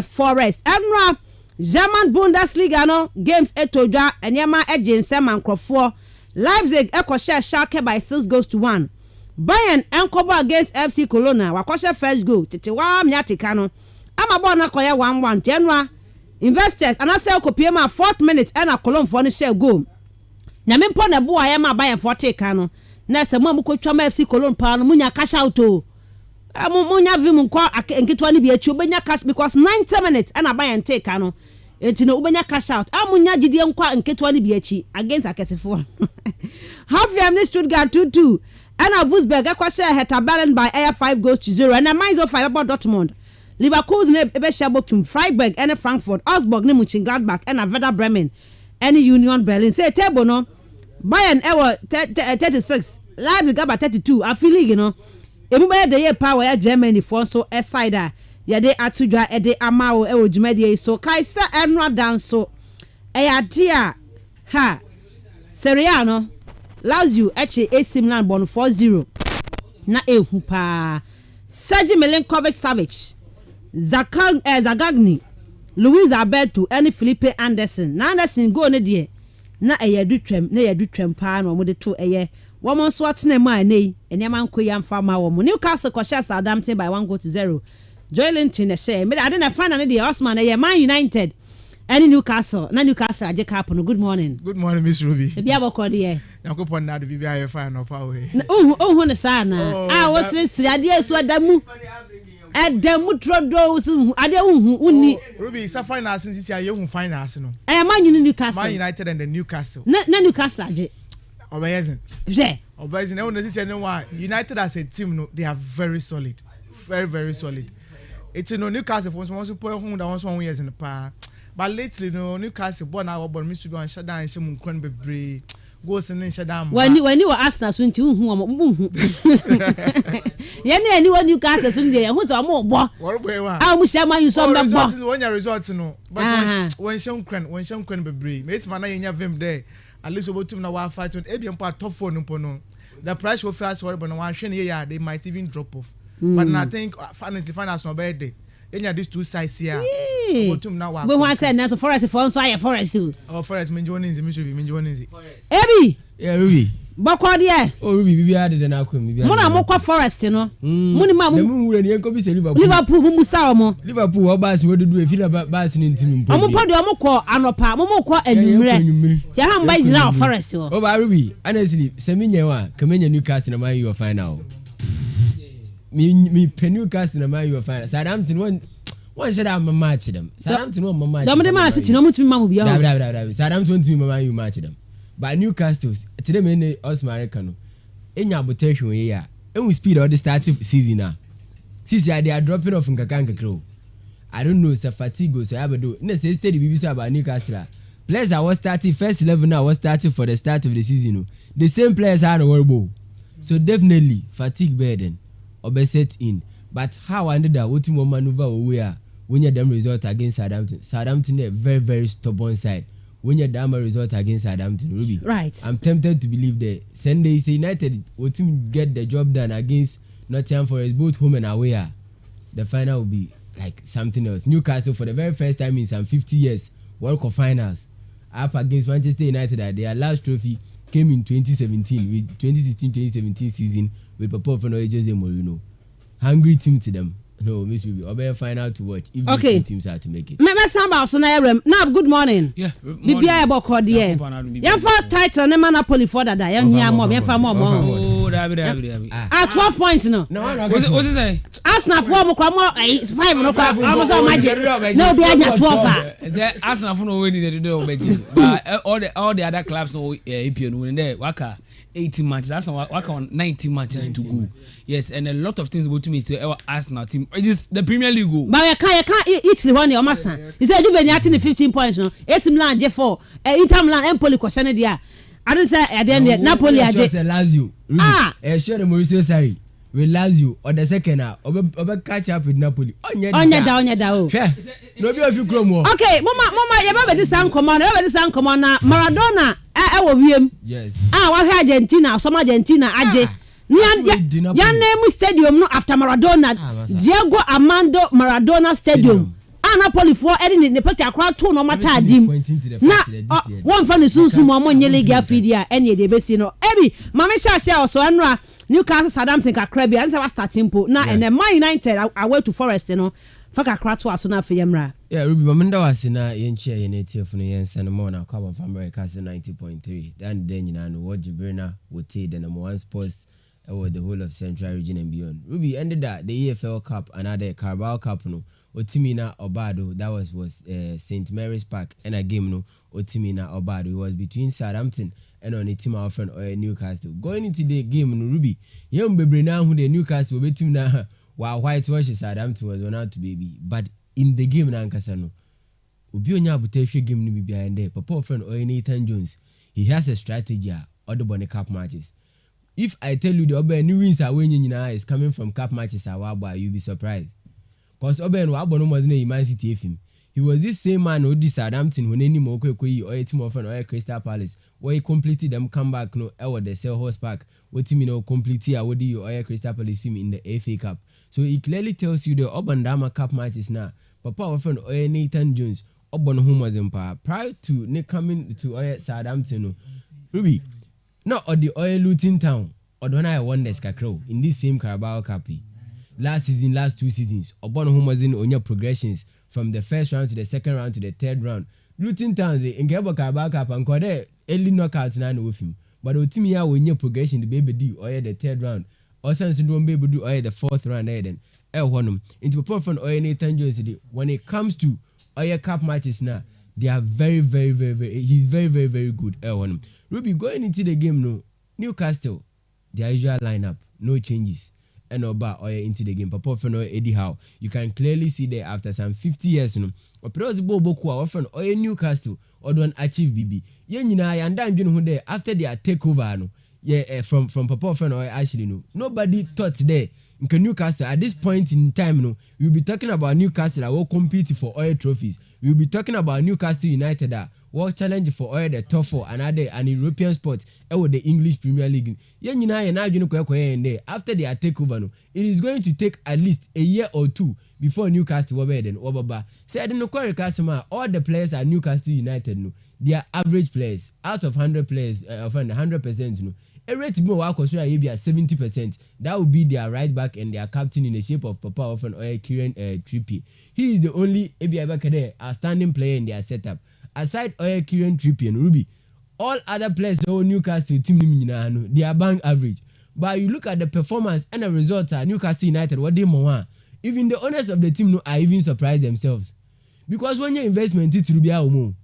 Speaker 7: Forest. Emra German Bundesliga no games etodwa enyema ejense mankrofo Leipzig share Schalke by 6-1. Bayern enkobo against FC Cologne wakoshe first goal tete wa mnyatika no amabo na koye 1-1 January investors anase kopiema 4th minute na Cologne for no share goal nyame mpo na bo aye ma Bayern for take no na se mo amukotwa ma FC Cologne pa no munya cash out o munya vim nko nketwa ni bi achi obenya cash because 90 minutes na Bayern take no enti no ubenya cash out amunya gidie nkwa nketwa ni bi achi against akesefo Hoffenheim Stuttgart 2-2 and Wolfsburg share Hertha Berlin by 5-0 and a Mainz 5 about Dortmund. Leverkusen ne Bochum, Freiburg and Frankfurt, Augsburg ne Mönchengladbach and Werder Bremen and Union Berlin. Say table no Bayern 36, Leipzig about 32. I feel you know. Everybody the year power Germany for so a side ya de atudwa e de amawo e ojumade so kaisa enra dan so e adia ha Seriano Lazio eche AC Milan bon 4-0 na ehu pa Sergei Milinkovic-Savic Zagagni Luis Alberto and Felipe Anderson na Anderson go ne de na yedutwem pa na mo de to eye wo mo so atene ma nei enema nkoya mfa ma wo mo Newcastle kwasha Southampton by 1-0 Joelinton na share me ade na final ne de Osman na Man United any Newcastle aje cap no. Good morning
Speaker 13: Miss Ruby
Speaker 7: e bia bokọ de
Speaker 13: yakopon na do bibia ye fine no pa we
Speaker 7: oh ne sa na wo sisi ade esu adamu trodo ade unni
Speaker 13: Ruby sa final since ya hu final no
Speaker 7: Man Newcastle
Speaker 13: Man United and the Newcastle
Speaker 7: na Newcastle aje
Speaker 13: Obayezin
Speaker 7: je
Speaker 13: Obayezin e won sisi no one United as a team no they are very solid very solid. It's no Newcastle for one support who that was 1 years in the past. But lately no Newcastle born our born Mr. Don Shadan and Shamun Kron Bebre goes in Shadan.
Speaker 7: When you were asked us when you anyone Newcastle Sunday who's a more boy. How much am I you some
Speaker 13: when your results no. But when Shamun Kron Bebre, Mace Mana in your vim there, at least about 2 hours fight on Abian part top 4 no. The price will fast for but one year they might even drop off. But I think finance no bad. Any of these two sides here.
Speaker 7: But one said now forest for so forest too.
Speaker 13: Oh forest mean joining the
Speaker 7: Ebi.
Speaker 5: Yeah, Ruby.
Speaker 7: Boko there.
Speaker 5: Oh Ruby bibi ade de na akom bibi.
Speaker 7: Mo na mo kwa forest no. Mo ni ma mo.
Speaker 5: Mu wura ni enko bi se Liverpool.
Speaker 7: Liverpool mo musa omo.
Speaker 5: Liverpool o baasi wo dudu e fi na baasi ni ntimi mpo.
Speaker 7: Omo podi omo ko anopa, mo ko anwumre. Ti ha mba jira forest o.
Speaker 5: O ba Ruby, honestly, se mi nyewa, kamenya Newcastle na Man U final. Me Newcastle na Man U final. Southampton one said I'm a match them. Southampton one match.
Speaker 7: Don't match it no mutumi mamu bia.
Speaker 5: Bra. Southampton to me Man U match them. But Newcastle today me Osman Americano. Enya abotehwe ye ya. E speed all the start season na.
Speaker 14: See, they are dropping off in Kakanka. I don't know, it's a fatigue, so I have to do. Let's say, steady BBC about Newcastle. Players I was starting, first 11 now was starting for the start of the season. The same players are the World Bowl. So definitely, fatigue burden or be set in. But how I ended up, what you maneuver away when you damn result against Southampton. Southampton a very, very stubborn side. When you damn result against Southampton, Ruby.
Speaker 7: Right.
Speaker 14: I'm tempted to believe that Sunday United will get the job done against Nottingham Forest, both home and away. The final will be like something else. Newcastle for the very first time in some 50 years, World Cup finals up against Manchester United. Their last trophy came in 2017 with 2016-2017 season with Papa Fernando Jose Mourinho. Hungry team to them. No, Miss Ruby, I'll be a final to watch if the two teams are to make it.
Speaker 7: Now, good morning.
Speaker 3: Yeah,
Speaker 7: Bibia about Cordier. You for title, no Napoli for that. Young Yamo,
Speaker 3: Oh, David.
Speaker 7: At 12 points, no.
Speaker 3: What's it say?
Speaker 7: Arsenal form come on 5 no 5. Almost all magic. No, they are 12.
Speaker 3: Arsenal for no winning the door, but all the other clubs no APN winning there. Waka 18 matches. Arsenal waka on 19 matches to go. Yes, and a lot of things about to me say our Arsenal team. It is the Premier League go.
Speaker 7: But you can't Italy one your master. He said you been getting 15 points no. AC Milan J4. Inter Milan Empoli question there. I don't say at the end Napoli are
Speaker 14: Lazio. Sure the Mauricio Sarri. With Lazio or the second now, or catch up with Napoli.
Speaker 7: Onya da.
Speaker 14: No be of you chromo.
Speaker 7: Okay, mama, you better this sound come on. Now Maradona, wiem.
Speaker 14: Yes.
Speaker 7: What Argentina, some Argentina, AJ. Yan name stadium no after Maradona. Diego Armando Maradona Stadium. Napoli for heading in the picture crowd two no matter dim. Na one fan is soon more nyele ga fidia any de besi no. Ebi, mama say also anra Newcastle Southampton ka krabi and say starting po na and Man United away to Forest no. Faka crowd to aso na feyemra.
Speaker 14: Yeah, Ruby Mamenda was na yenche yenete for no yense no more na Cup of America 90.3. Then nyina no what Jibrina would take the number 1 sports over the whole of Central region and beyond. Ruby ended that the EFL Cup and other Carabao Cup no. Otimina Obado, that was St. Mary's Park, and a game no Otimina Obado. It was between Southampton and on a team of friend or Newcastle. Going into the game no Ruby, young baby now who the Newcastle be team na while whitewash Southampton was one out to baby. But in the game na Nkasano, Obi onya abutehwe game no be behind there. Papa friend or Nathan Jones, he has a strategy or the Bonnie Cup matches. If I tell you the Oba new wins are winning is coming from cup matches, you'll be surprised. Cause Oben Wabono was in Man City FM. He was this same man who did Southampton when any more or a team of an Crystal Palace, where he completed them comeback no the Selhurst Park, what team completely awarded or Crystal Palace film in the FA Cup. So it clearly tells you the Oban Dama Cup matches now. Papa often Nathan Jones, Oban whom was in power prior to Nick coming to Southampton. Ruby, no or the oil Luton Town, or don't I won the Scarecrow in this same Carabao Cup. Last 2 seasons, Obon whom was in on your progressions from the first round to the second round to the third round. Luton Town, the Ngabo Carabao Cup and called early knockouts now with him. But Otimia when your progression, the baby do or the third round, or something don't baby do or the fourth round. Then Honum into promotional or Nathan Jones. When it comes to your cup matches now, they are very, very, very, very. He's very, very, very good. Honum Ruby going into the game no Newcastle, their usual lineup, no changes. And Oba or into the game. Papa for no Eddie Howe. You can clearly see there after some 50 years, or perhaps Boku often or Newcastle or don't achieve BB. Yenina and Dan who there after their takeover, from Papa for no actually no. Nobody thought there in Newcastle at this point in time, we'll be talking about Newcastle that will compete for oil trophies. We'll be talking about Newcastle United that will challenge for oil the top 4 and European sport with the English Premier League. After their takeover, it is going to take at least a year or 2 before Newcastle will be then. Said in the customer, all the players at Newcastle United, they are average players out of 100 players, of 100%. A rate more work was 70%. That would be their right back and their captain in the shape of Papa often or Kieran Trippier. He is the only outstanding player in their setup. Aside Kieran Trippier and Ruby, all other players who Newcastle team they are bang average. But you look at the performance and the results at Newcastle United, what they more. Even the owners of the team are even surprised themselves. Because when your investment is Ruby Aomo.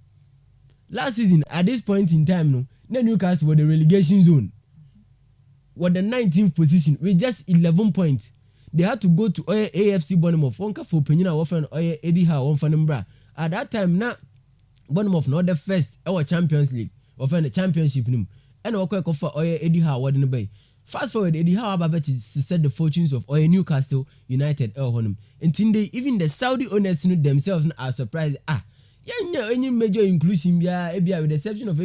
Speaker 14: Last season, at this point in time, Newcastle were the relegation zone. Were the 19th position with just 11 points. they had to go to AFC Bournemouth. Fonka for Penina often Eddie Howe on Fanembra. At that time, now Bournemouth not the first our Champions League often the championship name. And okay for Eddie Howe what in the bay. Fast forward, Eddie Howe about to set the fortunes of Newcastle United Honum. And today, even the Saudi owners themselves are surprised. Any major inclusion with the exception of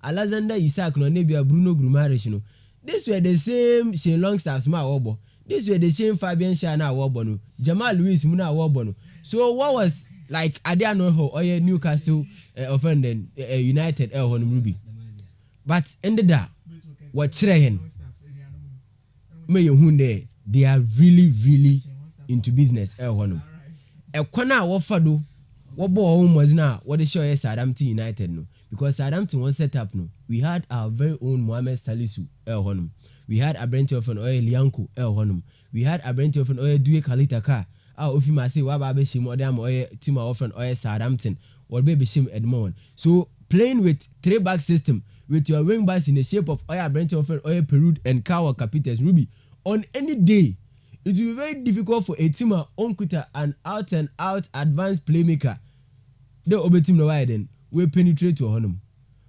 Speaker 14: Alexander Isak no Nebia Bruno Guimaraes. This were the same Shane Longstaff small Wobo. This were the same Fabian Shana Wobono, Jamal Lewis Muna Wobono. So what was like I don't know how Newcastle offended United Honum Ruby. But ended up what Chirehen. May hunde they are really into business honum. A corner what fado what home was now what they show Southampton United no because Southampton was set up no we had our very own Mohamed Salisu honum. We had a branch of an oil Lianco honum. We had a branch of an oil Due Kalitaka. Our ofima say wababe shim odam oil team of an oil Southampton or baby shim Edmond. So playing with 3-back system with your wing backs in the shape of oil branch of an oil Peru and Kawa Capitals Ruby. On any day, it will be very difficult for a team on Kuta an out and out advanced playmaker. The other team then will penetrate to Honum.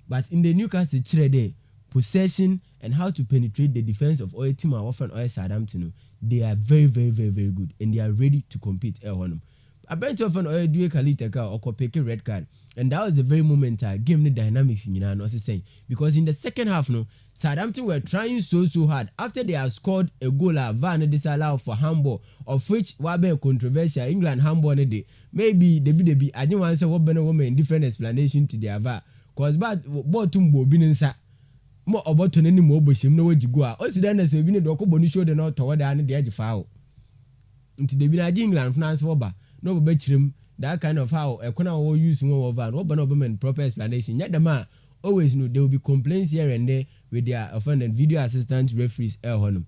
Speaker 14: But in the Newcastle trade, possession and how to penetrate the defense of oil team often oil Southampton, they are very good and they are ready to compete Honum. A bunch of an oil do a Kalitaka or Kopeke red card. And that was the very moment I gave the dynamics in United saying. Because in the second half, no, Southampton were trying so hard. After they had scored a goal, Van disallowed for handball, of which Wabe controversial England handball day. Maybe the I didn't want to say what better woman different explanation to their VAR. Cause bad Botumbo Binensa more about any more bush him no way to go out. Also then as a winner doko bonisho the not toward the edge foul. Into the Binaj England finance over. No betrim that kind of how a corner will use more of an open proper explanation. Yet the man always know there will be complaints here and there with their offended video assistant referees Honum.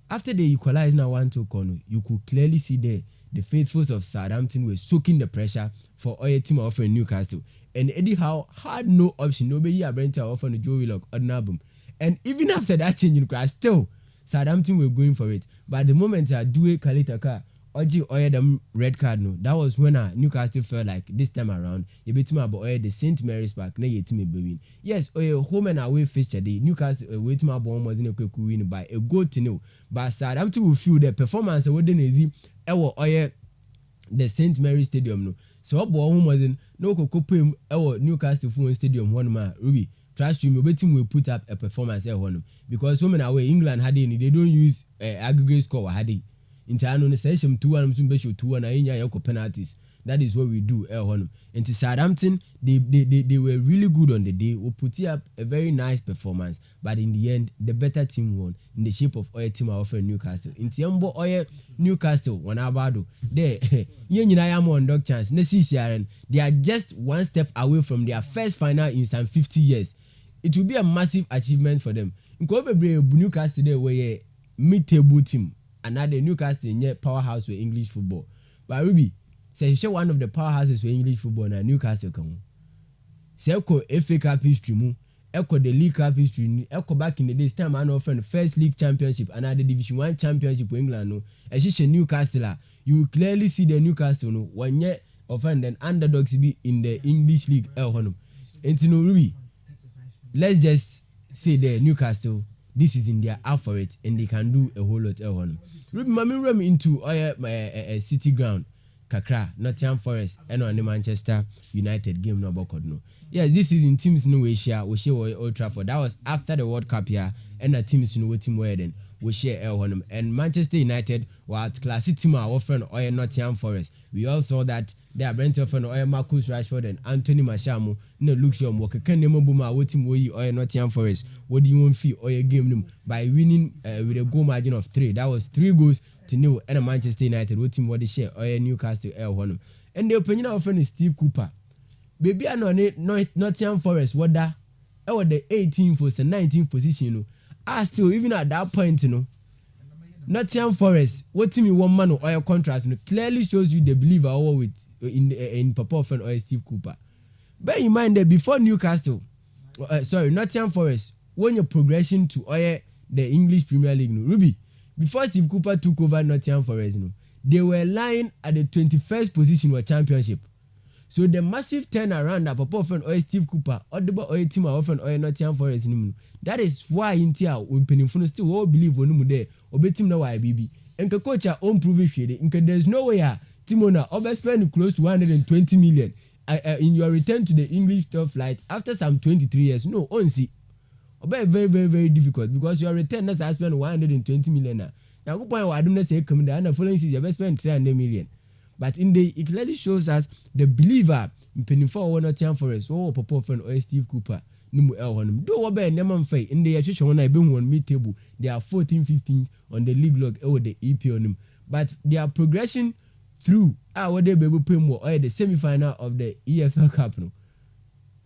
Speaker 14: After they equalized now 1-2 corner, you could clearly see there the faithfuls of Southampton were soaking the pressure for our team offering Newcastle. And Eddie Howe had no option. Nobody had Brent offering Joe Willock on album. And even after that change in class, still Southampton were going for it. But the moment I do a Kalitaka Oji Oye them red card no. That was when Newcastle felt like this time around you beat me about Oye the St. Mary's Park na yet me win. Yes, Oye home and away fixture day. Newcastle wait my bomb was in a quick win by a goal to nil. But Southampton will feel the performance of the easy Oye the St. Mary's Stadium no. So what home was in no cocoa Newcastle Phone Stadium one man Ruby. Trash to me, team will put up a performance because home and away England had they don't use aggregate score had they. Intano ne session 2-1 msumbesho 2-1 anya yoko penalties. That is what we do honum. And to Southampton they were really good on the day. We put up a very nice performance, but in the end the better team won in the shape of Oye team offering Newcastle. In Tiambo Oye Newcastle wanabado there yenina on dog chance. They are just one step away from their first final in some 50 years. It will be a massive achievement for them. Newcastle today were mid-table team. Another Newcastle in powerhouse with English football. But Ruby, say one of the powerhouses with English football na Newcastle come. Say FA Cup history mu, the League Cup history, back in the days time I know from the first league championship and the Division 1 championship with England no. Especially Newcastle, you will clearly see the Newcastle no 1 year offended underdogs be in the English league honum. And no Ruby, let's just say the Newcastle. This is in their out for it, and they can do a whole lot of one. Run into City Ground, Kakra, Nottingham Forest, and on the Manchester United game no bokod no. Yes, this is in teams no we share Old Trafford. That was after the World Cup here, and the teams no team where then we share one. And Manchester United were at classic team our friend Oye Nottingham Forest. We all saw that they are Brent friend Oye Marcus Rashford and Anthony Martial. No look sure mo can name buma what team we Oye Nottingham Forest. What do you want fee Oye game them by winning with a goal margin of 3. That was 3 goals to nil. And Manchester United what team what they share Oye Newcastle one. And the opinion of friend is Steve Cooper. Baby I know Nottingham Forest what that was the 18th or 19th position. Still even at that point Nottingham Forest what team you want man or your contract clearly shows you the believer over with in Papa friend or Steve Cooper. Bear in mind that before Newcastle Nottingham Forest when your progression to the English Premier League Ruby before Steve Cooper took over Nottingham Forest, they were lying at the 21st position for championship. So the massive turnaround that Papa often or Steve Cooper or the boy team often or Nottingham Forest, that is why Intia when Pennyfun still all believe on there or bet him now why baby and coach our own prove it. There's no way Timona over spend close to 120 million in your return to the English top flight after some 23 years. No, only. Very, very, very, very difficult because your return that's I spend 120 million now. Now, go point why I don't say come down the following season, you spend 300 million. But it clearly shows us the believer in penny for Nottingham Forest or Papa friend or Steve Cooper. No Elhonum. Do what bear Neman Fay in the association when I been on mid table. They are 14-15 on the league log or the EP on them. But their progression through our day baby pay more or the semi-final of the EFL Cup. No,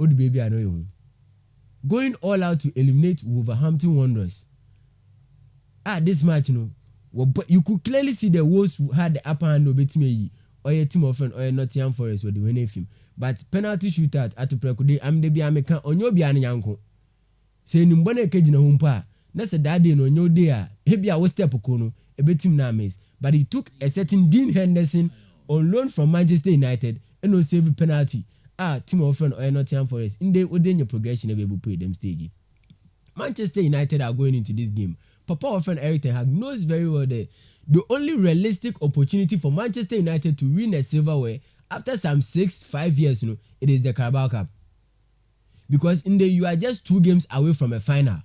Speaker 14: old baby I know you. Going all out to eliminate Wolverhampton Wanderers. This match, but you could clearly see the Wolves who had the upper hand over Timmy or a team of friend or a Nottingham Forest with the winning film. But penalty shootout at the Prekude, I'm the Biamica on your Biani Yanko. Say Numbone Kajina Humpa, that's a daddy no no dear. Hebia was Tepokono, a bit team names. But he took a certain Dean Henderson on loan from Manchester United and no save penalty. Team of friend or Nottingham Forest in the within your progression of able to play them stage. Manchester United are going into this game. Papa of friend Eric Ten Hag knows very well that the only realistic opportunity for Manchester United to win a silverware after some 6-5 years, it is the Carabao Cup. Because in the you are just 2 games away from a final.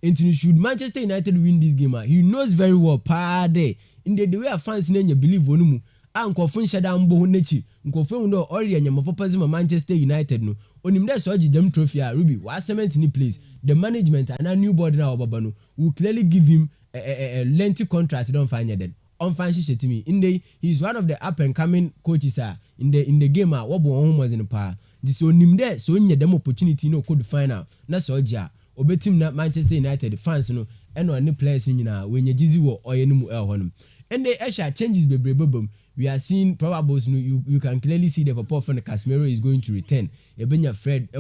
Speaker 14: And should Manchester United win this game, he knows very well. In the way fans believe on nkofun shada mbo nechi nkofun no ori anyama papa zima Manchester United no onim dey so dem trophy Ruby wa cement ni place the management and a new board na obaba no will clearly give him a lengthy contract don't find then on fan shitimi in the he's one of the up and coming coaches in the game what bon was in pa this onim dey so nya dem opportunity no could final na so ja obetim na Manchester United fans no and any players nyina when you jizi wo oyenum honum and the extra changes bebre we are seeing probables. You can clearly see the Papa from the Casemiro is going to return. Ebenya Fred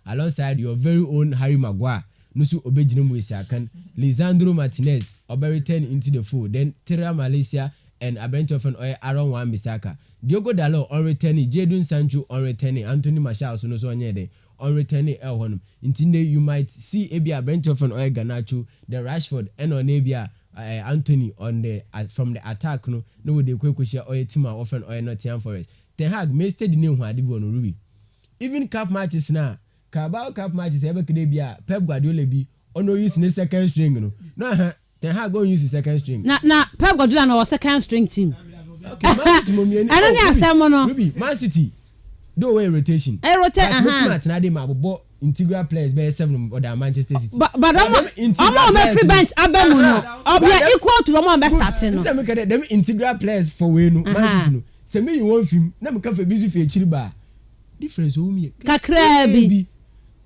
Speaker 14: alongside your very own Harry Maguire. Nusu Obejinum Wisakan, Lisandro Martinez return into the fold. Then Terra Malaysia and Abentofen or Aaron Wan Bissaka. Diogo Dalot on returning, Jadon Sancho on returning, Anthony Martial so no so on returning Elhonum. Intinde you might see Abia Abentofen or Garnacho, the Rashford and on Abia. Anthony on the from the attack no they quick share or team often or Nottingham Forest. Ten Hag mested the name who had on Ruby. Even cup matches now, Carabao Cup matches ever could be Pep Guardiola be or no use in the second string. No, Ten Hag go use the second string. Now
Speaker 7: Pep Guardiola no second string team.
Speaker 14: Okay, I
Speaker 7: don't know someone
Speaker 14: Ruby Man City. Do away rotation.
Speaker 7: I rotate.
Speaker 14: Now they might integral players by 7 or the Manchester City.
Speaker 7: But I'm on free bench. I'm equal to the best starting.
Speaker 14: Them integral players for we no Man City no. Say me you want film. Na me ka for busy for chiriba. Difference o me.
Speaker 7: Kakra bi.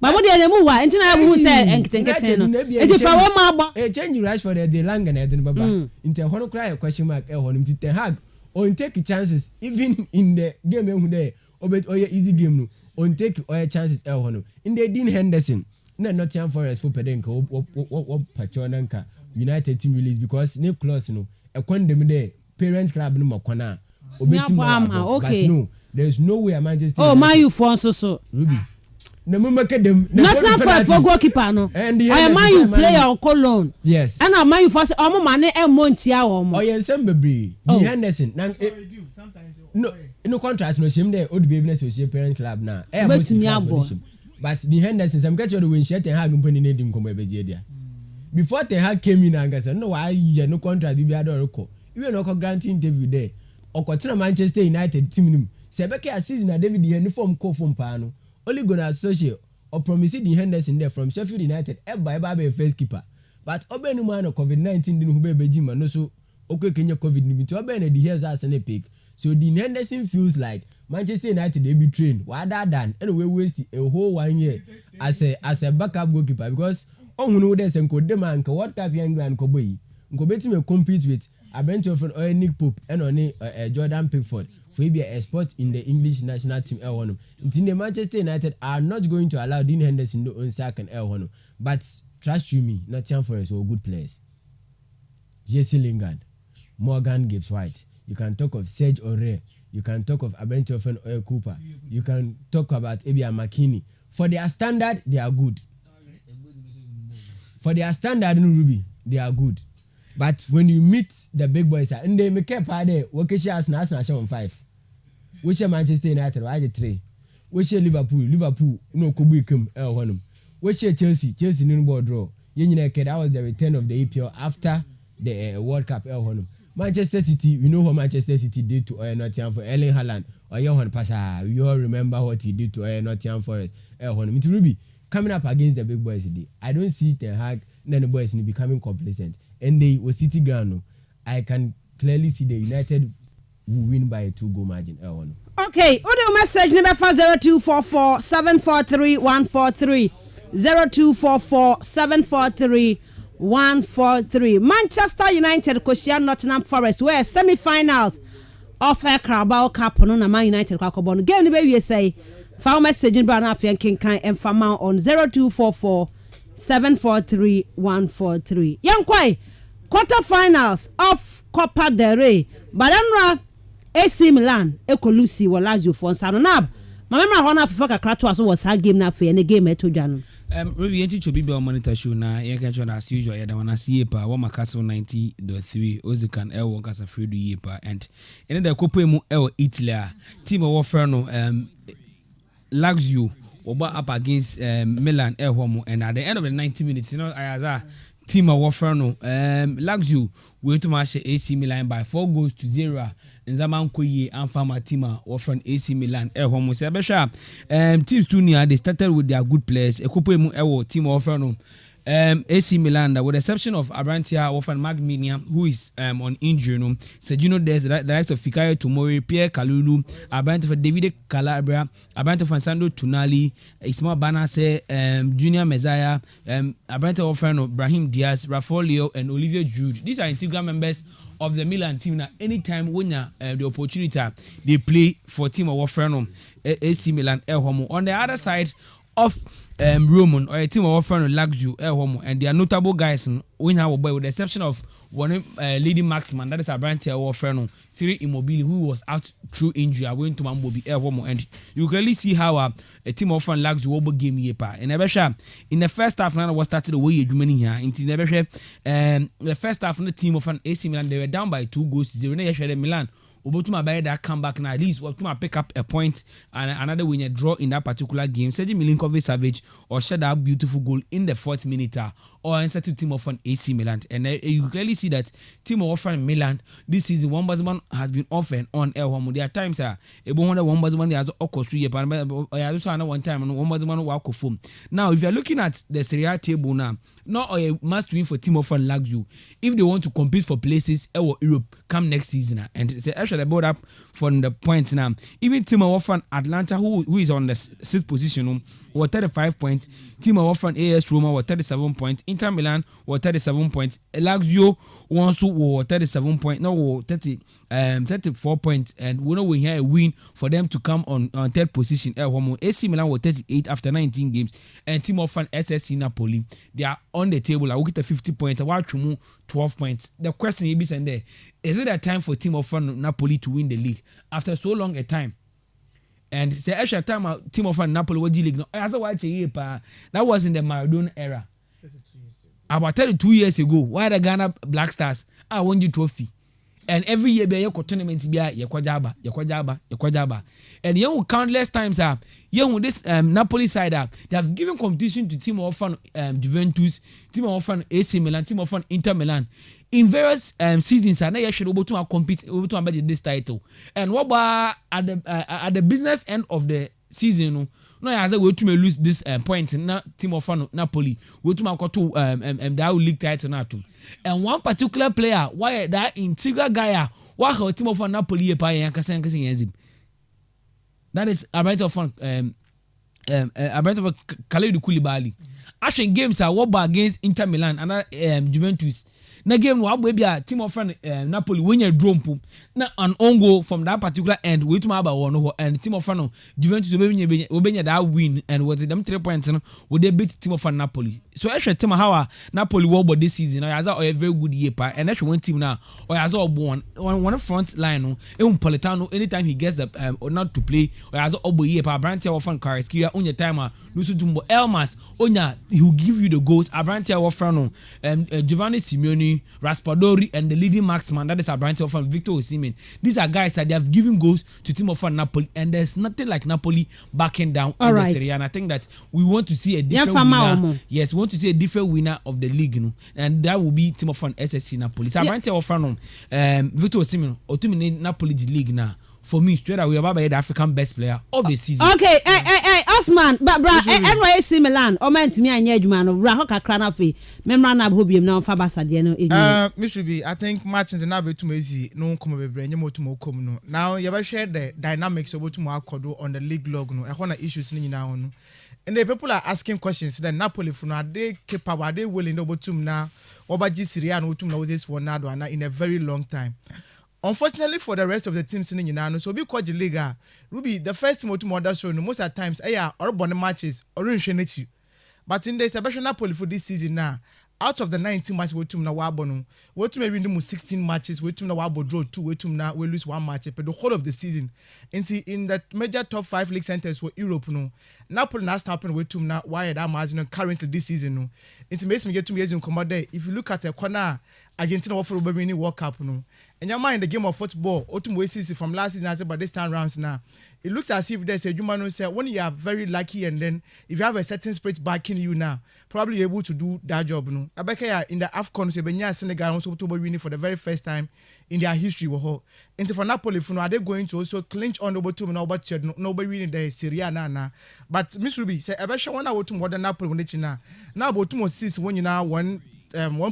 Speaker 7: Mama dey na mu wa. Enti na mu say enketenkete no. Enti fa we ma agba.
Speaker 14: Change rush for the lang na dey baba. Enti hono cry a question mark e hono Ten Hag on take chances even in the game ehun there. Obet oye easy game no. On take oil chances in the Dean Henderson na Nottingham Forest for pedenka what patronanka United team release because new clause no e condemn there parent club no makwana
Speaker 7: okay
Speaker 14: but no there's no way Manchester
Speaker 7: man you for so
Speaker 14: Ruby na mo make them
Speaker 7: Nottingham Forest for goalkeeper no
Speaker 14: and
Speaker 7: I man you player on cologne
Speaker 14: yes
Speaker 7: and I man you for say omo mane e montia omo
Speaker 14: nsem bebre Dean Henderson na no contract no shame there old baby associate parent club na but the Henderson some catch the win share Ten Hag company na di nkomo ebeje dia before Ten Hag came in and said no why you no contract bi adore record you no go grant interview there okotina Manchester United team nim se be ka season na David the uniform call from pa no only gonna associate or promise the Henderson there from Sheffield United eba be first keeper but obenu man COVID-19 din hu be beji man no so okekenya COVID ni to obenu the here's as an pick. So the Henderson feels like Manchester United they be trained rather than anyway waste a whole 1 year as a backup goalkeeper because on who there's and could demand what type young grand koboy beti me compete with a bench of an Nick Pope and on Jordan Pickford for be a spot in the English national team L1. In the Manchester United are not going to allow Dean Henderson to own sack and L1. But trust you me, Nottingham Forest or good players. Jesse Lingard, Morgan Gibbs White. You can talk of Serge Aurier. You can talk of Abrentofan Oil Cooper. You can talk about Ebia McKinney. For their standard, they are good. For their standard, Ruby, they are good. But when you meet the big boys, and they make a party, what is your on 5? Which are Manchester United, why 3? Which are Liverpool, no Kubikum, L1. Which are Chelsea, no board draw. That was the return of the EPL after the World Cup, L1. Manchester City, we know what Manchester City did to Nottingham for Erling Haaland or Johan Passa. We all remember what he did to Nottingham Forest. Ruby, coming up against the big boys today, I don't see Ten Hag and the boys becoming complacent. And they were City ground. I can clearly see the United will win by a 2-goal margin.
Speaker 7: Okay, audio message number 0244 743 143 0244 743 143. Manchester United Kosia Nottingham Forest where semi-finals of a Carabao Cup no na Man United kwakobon game ni be we say fa message in brana afian kinkan emfama on 0244 743 143. Yankwai quarterfinals of Copa del Rey Badanra AC Milan Ecolusi wa Lazio for Nsano na mama hona fifa kakra to aso was ha game na fe ne game eto dwan
Speaker 15: Ruby yenti chobi be monitor show na yen kan chona as usual ya da wana see pa wa makaso 90.3 Ozikan L1 kasa fredo yepa and in the copa mu L Italy team of no Lazio oba up against Milan L1 and at the end of the 90 minutes ayaza team of no Lazio went to match AC Milan by 4-0 Nzama Nkoye and Farmer Tima or from AC Milan Homo Sebesha teams too near they started with their good players a couple team of AC Milan with the exception of Abrantia or from Magminia who is on injury Sergino Des the likes of Fikayo Tomori Pierre Kalulu Abrantia for David Calabria Abrantia for Sandro Tunali Ismail Banase Junior Messiah Abrantia of Brahim Diaz Rafaelio and Olivier Jude. These are integral members of the Milan team now. Anytime when the opportunity they play for team of Warfreno AC Milan Homo. On the other side of Roman or a team of Warfreno Lazio Homo, and they are notable guys when have with the exception of one leading marksman that is Abrantia Warfreno Siri Immobile who was out through injury went to Mambobi Homo, and you clearly see how a team of Lazio will game yepa and Ebesha in the first half now was started the way you many here in the first half of the team of an AC Milan they were down by 2-0 Milan Obotuma by that comeback now at least Obotuma pick up a point and another winner draw in that particular game. Sergej Milinkovic-Savic or shed that beautiful goal in the 4th minute or answer to team of an AC Milan, and you clearly see that team of Milan this season one Basman has been off and on Homo. There are times one Basman has occurred but one time one Basman walk of foam. Now if you are looking at the Serie A table now, not a must win for team of Lazio if they want to compete for places or Europe come next season, and it's actually about up from the points now. Even team of Atlanta who is on the 6th position or 35 points, team of AS Roma were 37 points, Inter Milan were 37 points, Lazio also were 37 points, no 34 points, and we know we have a win for them to come on 3rd position. AC Milan were 38 after 19 games, and team of SSC Napoli they are on the table. I will get a 50 points, I want to move 12 points. The question is there, is it a time for team of Napoli to win the league after so long a time? And it's the extra time team of Napoli was league. That was in the Maradona era. About 32 years ago, why the Ghana Black Stars I won the trophy. And every year be a tournament be a yakwajaba. And you countless times you this Napoli side they have given competition to team of Juventus, team of AC Milan, team of Inter Milan. In various seasons, and they should able to compete to this title. And what about at the business end of the season? No, as I go to lose this point in team of Napoli, we to go to that league title now too. And one particular player, why that integral guy, why her team of Napoli a pay and that is a right of Khalidou Koulibaly. Actually, games are what against Inter Milan and Juventus. Na game wa baby a team of Napoli when you draw na an on goal from that particular end we to about one and team of Juventus we that win and was them 3 points no we they beat team of Napoli so actually team how Napoli won but this season I a very good year pa and actually one team now or as all born one front line no Politano anytime he gets the or not to play or as all year pa Abrantia often Kariski on your timer Lusu Dumbo Elmas Onya he will give you the goals Abrantia Wafrano Giovanni Simeone Raspadori and the leading marksman that is Abrantia from Victor Osimhen. These are guys that they have given goals to team of Napoli and there's nothing like Napoli backing down in the Serie A, and I think that we want to see a different winner. Yes, we want to see a different winner of the league, you know, and that will be team of SSC Napoli. So Abrantia Wafrano Victor Osimhen Otumine Napoli league now. For me, straight away, about the African best player of the season.
Speaker 7: Okay, Osman, but NYC Milan, or man to me and Yedman, Rahoka Cranafi, Memorana Hobium now Fabasa Diano.
Speaker 13: Mr. B, I think matches and Nabe to Mezi, no come over brain, you to more common. Now, you ever shared the dynamics of what Kodo on the league log, no, I want to issues now. And the people are asking questions that Napoli for now, they capable, are they willing over to now, or by Syria and Utum knows one now in a very long time. Unfortunately for the rest of the teams in United, so be called the Liga. Ruby, the first team to model show most at times, or bonnet matches, or in but in the establishment Napoli for this season now, out of the 19 matches we na wabono, we to maybe 16 matches, we to na wabo draw 2, we to na we lose 1 match, but the whole of the season. And see in the major top 5 league centers for Europe no, Napoli now stopping we to na why that match currently this season no. It makes me get 2 years in commode. If you look at a corner Argentina offer winning World Cup no. And your mind the game of football, autumn we see from last season, I said, but this time rounds now, it looks as if there's a human say when you are very lucky and then if you have a certain spirit backing you now, probably able to do that job. No, Abeka in the AFCON, so Benya Senegal also to be winning for the very first time in their history. And for Napoli, are they going to also clinch on over to nobody winning the Serie A now? But Miss Ruby say, Abesha one out to more than Napoli when it's now about 2 more seasons when you now one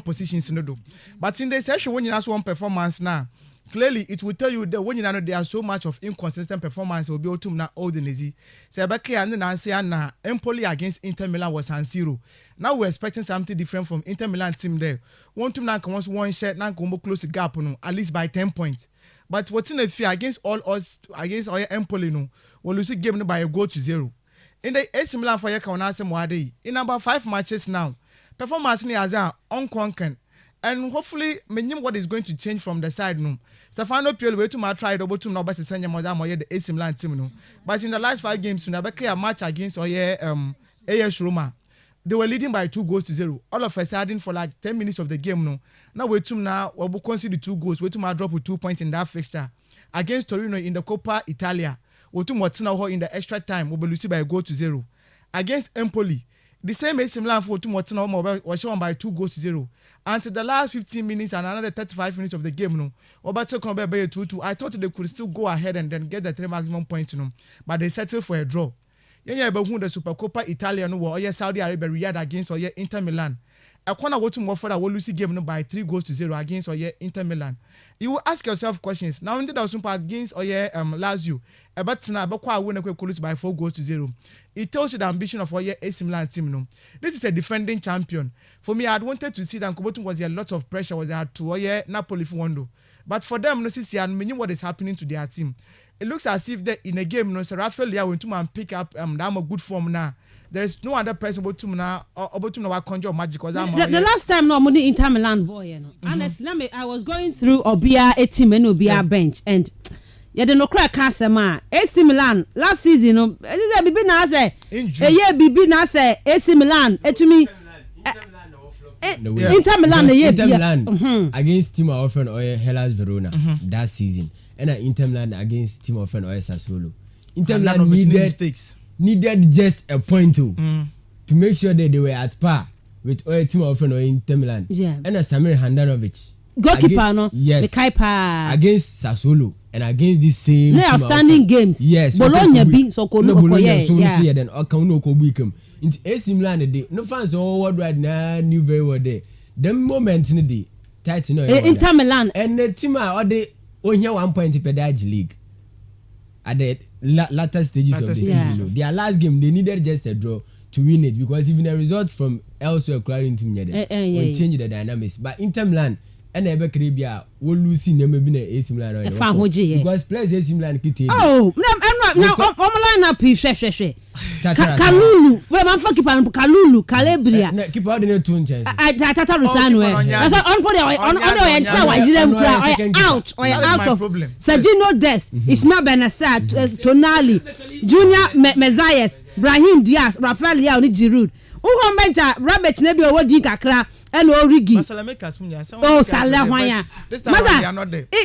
Speaker 13: position synodo. But in the session when you have one performance now, clearly it will tell you that when you know there are so much of inconsistent performance will be able to now old and easy. So and then say na Empoli against Inter Milan was 0. Now we're expecting something different from Inter Milan team there. One team now comes one shot now come close the gap no, at least by 10 points. But what's in the fear against all us against our Empoli no, we'll lose game by a goal to 0. In the AC Milan for your in about 5 matches now. Performance ni as unconquered, and hopefully many what is going to change from the side no. Stefano Pioli we to my try double to no best send the AC Milan team no. But in the last 5 games, we never a match against AS Roma. They were leading by 2 goals to 0. All of a sudden for like 10 minutes of the game no. Now we to now we will concede 2 goals. We to my drop with 2 points in that fixture against Torino in the Coppa Italia. We to Motina in the extra time we will lose by a goal to 0 against Empoli. The same AC Milan for 2 was shown by 2 goals to 0. Until the last 15 minutes and another 35 minutes of the game, no. Obato Kombe by 2-2. I thought they could still go ahead and then get the 3 maximum points, no. But they settled for a draw. Yeah, but who the Super Coppa Italia no or Saudi Arabia Riyadh against or Inter Milan. I can't go to more for that Wolusi game no by 3 goals to 0 against or Inter Milan. You will ask yourself questions. Now in the against or Lazio, but now about win by 4 goals to 0. It tells you the ambition of our AC Milan team. No, this is a defending champion. For me, I'd wanted to see that Kubotum was a lot of pressure was there to Napoli for one. But for them, no see and meaning what is happening to their team. It looks as if they in a game, no, Sir Rafael Leao went to and pick up I'm a good form now. There is no other person about to now conjure magic because
Speaker 7: the last time no money Inter Milan boy, you know. Honestly, I was going through Obia a team and Obia bench and yeah, the no crack Casama, AC Milan last season. No, this is Bibi na say. Yeah, Bibi na say AC Milan. To me, Inter Milan.
Speaker 14: Inter Milan against team of friend or Hellas Verona that season, and Inter Milan against team of friend or Sassuolo. Inter Milan needed just a point to make sure that they were at par with a team of friend or Inter Milan.
Speaker 7: Yeah,
Speaker 14: and Samir Handanovic.
Speaker 7: Goalkeeper no,
Speaker 14: yes, against Sassuolo and against this same
Speaker 7: team outstanding games.
Speaker 14: Yes,
Speaker 7: Bologna being so cool.
Speaker 14: Yeah, then Okauno Kobukum. Into AC Milan the no fans all worldwide now knew very well there. The moment in the tight
Speaker 7: Inter Milan
Speaker 14: and the team are they only 1 point in Pedage League at the latter stages of the season. Their last game they needed just a draw to win it because even a result from elsewhere crowding team will change the dynamics. But Inter Milan and ebe kribia wo lose na maybe na AC Milan because players AC Milan kiti
Speaker 7: oh no line up hwehwehwe Kalulu we man for keeper Kalulu Calabria
Speaker 14: keeper dey two chance
Speaker 7: tata Rusano that's on for on enter Wajirem out of Sergino Dest Ismail Benassa Tonali Junior Messias Brahim Diaz Rafael Leao ni Giroud Ugo bencha Rabbit na bi owo di kakra and Origi. Oh, Salah Wanya. Maza,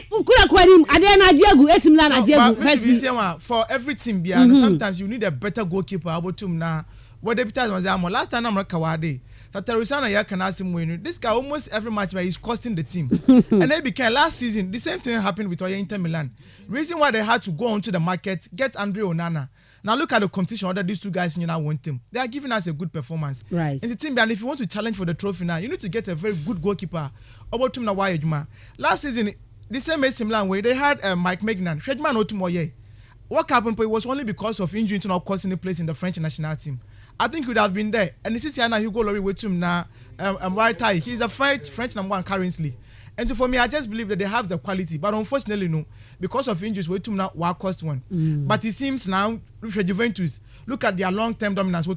Speaker 7: kula kwani adena Diego esimla na Diego.
Speaker 13: For every team, sometimes you need a better goalkeeper. Abotum na. What deputies was last time I'm Kawade. Tatarusana ya kanasim win. This guy almost every match where he's costing the team. And they became last season. The same thing happened with Inter Milan. Reason why they had to go onto the market, get Andre Onana. Now look at the competition order these two guys in one team. They are giving us a good performance.
Speaker 7: Right.
Speaker 13: In the team, and if you want to challenge for the trophy now, you need to get a very good goalkeeper. About na why Juma. Last season, the same AC Milan way they had Mike Maignan. Shedman Otumoye. What happened? It was only because of injury to not costing a place in the French national team. I think he would have been there. And this is now Hugo Lloris with him now. White tie. He's the French number one currently. And for me, I just believe that they have the quality, but unfortunately, no, because of injuries, we now cost one. But it seems now, Juventus, look at their long-term dominance.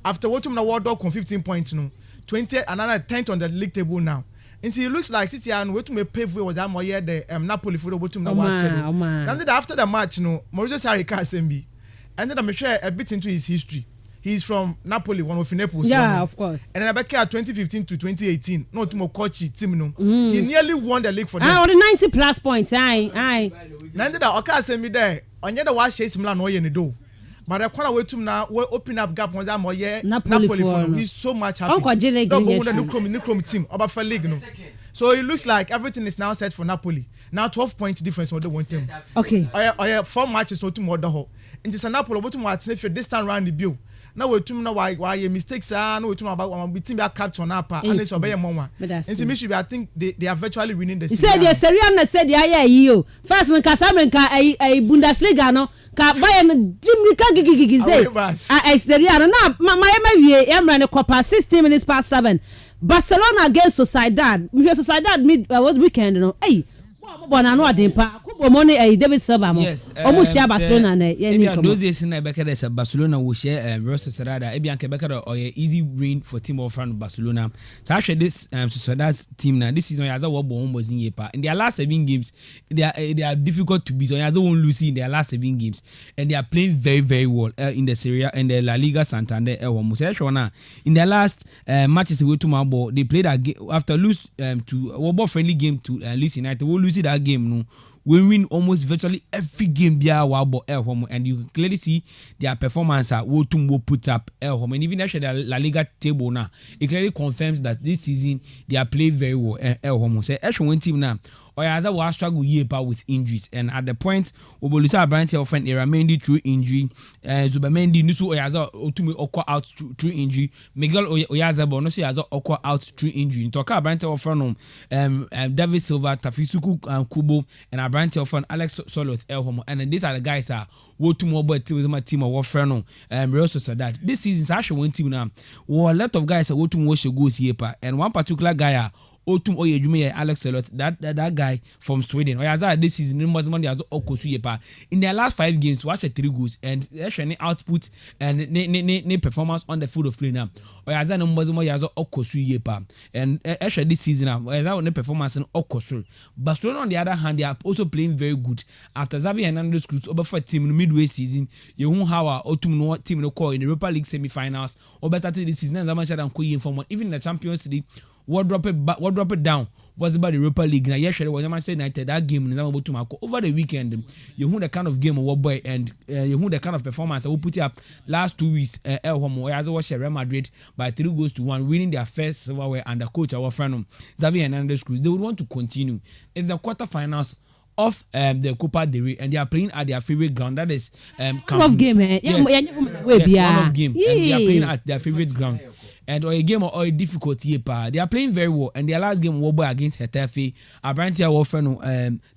Speaker 13: After what now World Cup 15 points, 20 another 10th on the league table now. And so it looks like this year, we to pave way was that more the Napoli for the bottom now. Then after the match, Mauricio Sarri can't send me, and then I'm share a bit into his history. He's from Napoli, one of Naples.
Speaker 7: Yeah, of course.
Speaker 13: And then back here 2015 to 2018, not to Mokochi team. He nearly won the league for them.
Speaker 7: On the 90 plus points. Aye.
Speaker 13: Then the Oka send me there. On the other one, Chase Milan no yen do. But I can't wait to now open up gap on that more Napoli for him. He's so much happy. Don't go with the new team about for league. No. So it looks like everything is now set for Napoli. Now 12 points difference on the one team.
Speaker 7: Okay.
Speaker 13: I 4 matches no to more the whole. In this Napoli, but to this time round the bill. Now we tum na why mistakes are no we tum about we team be capture on apa and it's obey mama. Into me should be I think they are virtually winning the season.
Speaker 7: Said the Serie A said yeah you. First na Casablanca a Bundesliga no ka Bayern Jimmy ka gigi say. Serie A na my wie emra ne Copa 16 minutes past 7. Barcelona against Sociedad. Sociedad mid was weekend no. Hey. Bona no adempa kubo money David Silva mo omo share Barcelona na ye ni
Speaker 15: those days na be kada say Barcelona will share Real Sociedad e bia nke be kada or easy win for team of Barcelona so I share this Sociedad team now this season yaza wo bon was in yepa in their last 7 games they are difficult to beat so yaza won lose in their last 7 games and they are playing very very well in the Serie A and the La Liga Santander mo say shona in their last matches we to Mabo they played after lose to a friendly game to Leeds United we lose that game no we win almost virtually every game bia wabo home and you clearly see their performance will put up home and even actually the La Liga table now it clearly confirms that this season they are playing very well home so actually one team now Oyaza was struggle year with injuries and at the point Obolusa Abrante offend Eramendi through injury Zubamendi Nusu Oyaza Otumi Okwa out through injury Miguel Oyaza Bonosi Oyaza Okwa out through injury Toka Abrante offend David Silva Tafisuku Kubo and Abrante offend Alex Soloth Elhomo and then these are the guys what tomorrow but team of Warfreno Real Sociedad this season actually one team now a lot of guys what tomorrow should go here and one particular guy Otum Oyejume Alex Soloth that guy from Sweden. Oyaza this season money has Okosu yepa. In their last 5 games, watch 3 goals and actually output and ne performance on the field of play now. Oyaza numbers more has Okosu yepa. And actually this season Oyaza ne performance in Okosu. Barcelona on the other hand they are also playing very good. After Xavi Hernandez cruise over for team in the midway season, you won't have Otum no team no call in the Europa League semi-finals or better this season as much as I'm calling for even the Champions League. What drop it down was about the Europa League. Now, yesterday was Manchester United. That game is about to mark over the weekend. You know the kind of game what boy and you know the kind of performance I will put up last 2 weeks. El Homo as I watched Real Madrid by 3-1, winning their first silverware under coach our friend Xavi Hernandez Cruz. They would want to continue. It's the quarterfinals of the Copa del Rey and they are playing at their favorite ground. That is
Speaker 7: one of game.
Speaker 15: Yes, one of game. And they are playing at their favorite ground. and or a game or a difficulty pa. They are playing very well, and their last game was against Getafe. Apparently, our friend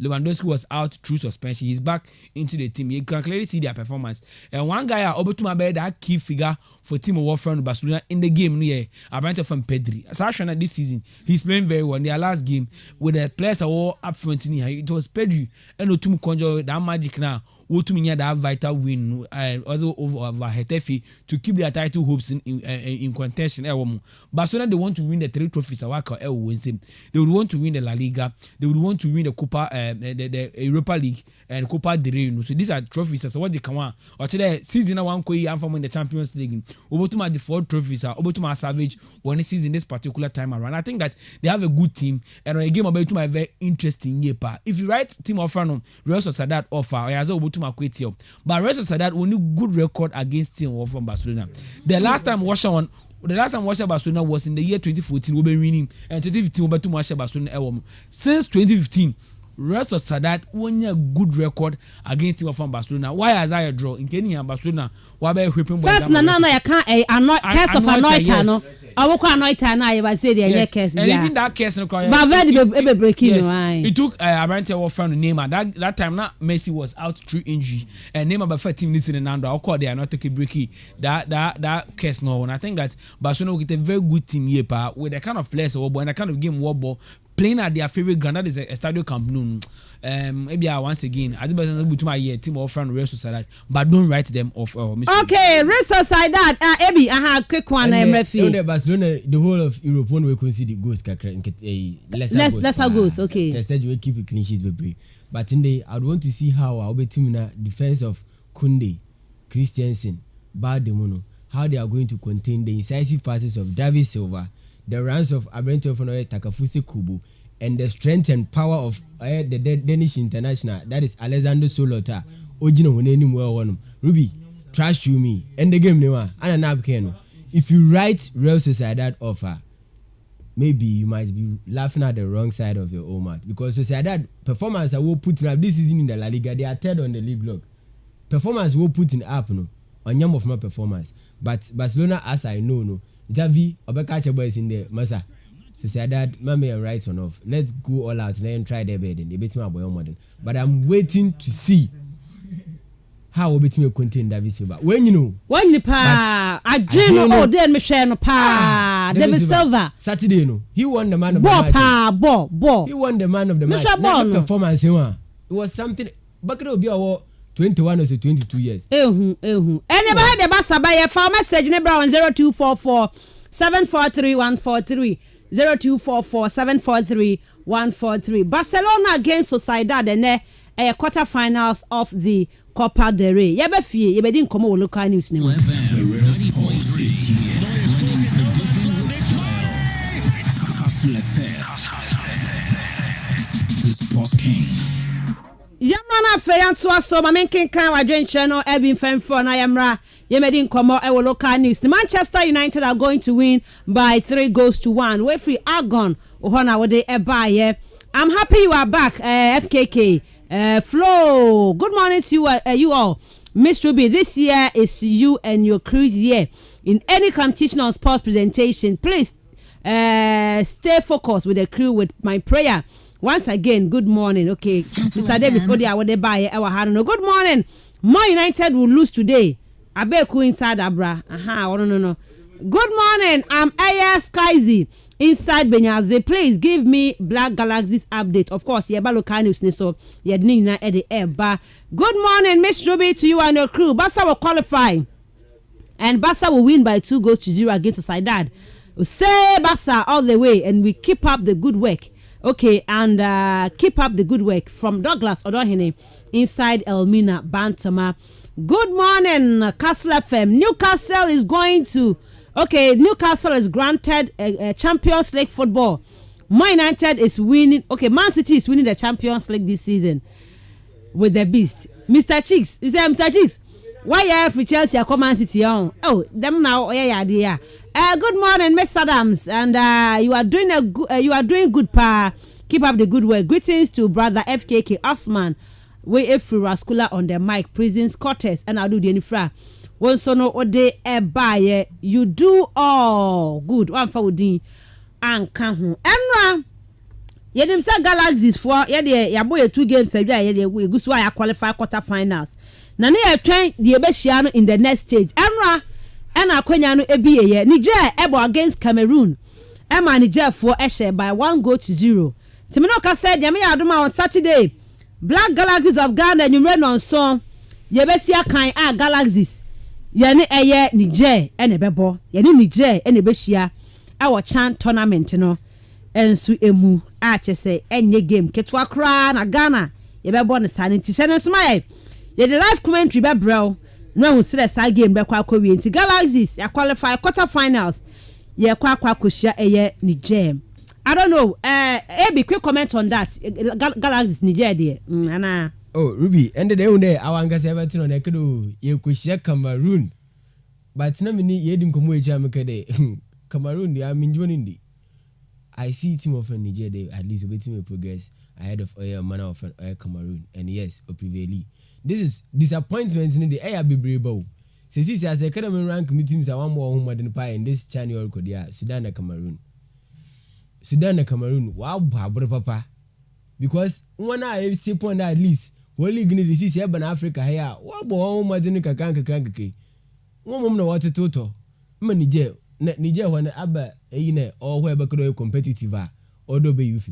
Speaker 15: Lewandowski was out through suspension. He's back into the team. You can clearly see their performance. And one guy over to my bed that key figure for team of friend Barcelona in the game near apparently from Pedri. As I showed this season, he's playing very well. In their last game with the players all up front in here, it was Pedri and Otum conjure that magic now. Wotuminya that vital win also over Getafe to keep their title hopes in contention. Barcelona they want to win the 3 trophies. They would want to win the La Liga. They would want to win the Copa, the Europa League and Copa del Rey. So these are trophies. That's what they come on. Or today season one koi and from in the Champions League. Obotuma the 4 trophies. Obotuma Savage won the season this particular time around. I think that they have a good team and a game about a very interesting year. If you write team offer no Real Sociedad offer, or as Obotuma. But rest of that only good record against team from Barcelona. The last time Barcelona was in the year 2014. We been winning, and 2015 we been to Barcelona. Since 2015, rest of that only a good record against team from Barcelona. Why has I draw in Kenya Barcelona? Why be whipping?
Speaker 7: First, no, you can't. Case of anointing, no. I will call anointing now. You say the yes. Case,
Speaker 15: and even that case, no.
Speaker 7: But very breaking.
Speaker 15: Yes. It took Abrante friend Neymar. That time, not Messi was out through injury, and Neymar before team listening and I'll call they are not taking breaking that case no. And I think that Barcelona will get a very good team here, with the kind of players and the kind of game ball. Playing at their favorite ground, that is a Estadio Camp Nou. Maybe once again, as a my year team of friend Real Sociedad, but don't write them off.
Speaker 7: Okay, Real Sociedad. Ebi, quick one.
Speaker 14: The Barcelona, the whole of Europe, when we consider goals, lesser
Speaker 7: goals. Okay.
Speaker 14: Instead, we keep a clean sheet, but in the, I'd want to see how our team in the defense of Kunde, Christensen, Baldemono, how they are going to contain the incisive passes of David Silva. The runs of Abrante Ofonoye Takafuse Kubu and the strength and power of the Danish international, that is Alexander Solota. Ojino Weneni Mwa Ruby, trust you me. And the game newa. If you write Real Sociedad offer, maybe you might be laughing at the wrong side of your own mouth, because Sociedad performance I will put up this season in the La Liga, they are third on the league log. Performance will put in up no on yam of my performance, but Barcelona, as I know, Javi Obekacha boys in the Mensah. So say that mammy and right on off. Let's go all out and try their bed and they beat my boy modern. But I'm waiting to see how we beat me contain David Silva. When you
Speaker 7: pa I dream then Michelle pa David Silva.
Speaker 14: Saturday no. He won the man of the match.
Speaker 7: Ball.
Speaker 14: He won the man of the match. Performance it was something back it be our 21 or 22 years.
Speaker 7: Anybody the Bassa by a farm message Nebra on 0244 743 143 0244 743 143. Barcelona against Sociedad and a quarterfinals of the Copa del Rey. Yebefie yebedin komo local news ne.
Speaker 3: The Sports King.
Speaker 7: Yamana feyanto so ma menken kan wadwen channel ebin femfo na yamra yemedi nkomo e local news. The Manchester United are going to win by 3-1. We free Argon ohona wode ebaye. I'm happy you are back, FKK. Flo, good morning to you all. Miss Ruby, this year is you and your crew's year. In any competition or sports presentation, please stay focused with the crew with my prayer. Once again, good morning. Okay, Mr. Davis, good morning. Man United will lose today. Abeku inside Abra. No. Good morning. I'm Aya Skyzy inside Benyaze. Please give me Black Galaxy's update. Of course, yeba local news ne so yednina at the air. Good morning, Miss Ruby, to you and your crew. Barca will qualify, and Barca will win by 2-0 against Sociedad. We say Barca all the way, and we keep up the good work. Okay, and keep up the good work from Douglas Odohene inside Elmina Bantama. Good morning, kastlefm. Newcastle is going to. Okay, Newcastle is granted a Champions League football. Man United is winning. Okay, Man City is winning the Champions League this season with the beast. Mr. Chicks, is that Mr. Chicks? Why you have Chelsea or Man City on? Oh, them now. Yeah. Good morning, Miss Adams, and you are doing good, pa. Keep up the good work. Greetings to brother FKK Osman. we Rascula on the mic prisons quarters and I do the infra one so no ode e buy you do all good one for din and kan ho enra yedim say Galaxies for ye de ya boy 2 games e bia ye de we gusu ya qualify quarter finals na ne ye twen de be hia no in the next stage enra and akwanya no ebi ye Niger ebo against Cameroon Emma Niger for share by 1-0 Timino ka said yame adoma on Saturday Black Galaxies of Ghana numero non so ye be sia kan Galaxies ye ne eye Niger ene bebo ye ne Niger ene be hia awo chan tournament no ensu emu a chese enye game ketwa kra na Ghana ye bebo ne sanity se ne so mai ye the live commentary be brew no hu sire sa game be kwa wie nti Galaxies ya qualify quarter finals ye kwa koshia eye Niger. I don't know. Be quick comment on that. Galaxies Niger there. Ana.
Speaker 14: Oh, Ruby, and the day when I want to say everything on Ecuador, you could share Cameroon. But no many ye didn't come with Jamaica. Cameroon, they are joining the. I see team of Niger there at least waiting to progress ahead of Oya manner of Cameroon. And yes, Opriveli. This is disappointment in the air be brave. So this as a Cameroon rank meetings are one more home than pie in this channel Kodia, Sudan and Cameroon. Sudan and Cameroon, wow, papa. Because one I see point at least, only going to see urban Africa here. What boy, Madinka can't crank. One woman water total. Niger when Abba, or whoever could competitive or do be youth.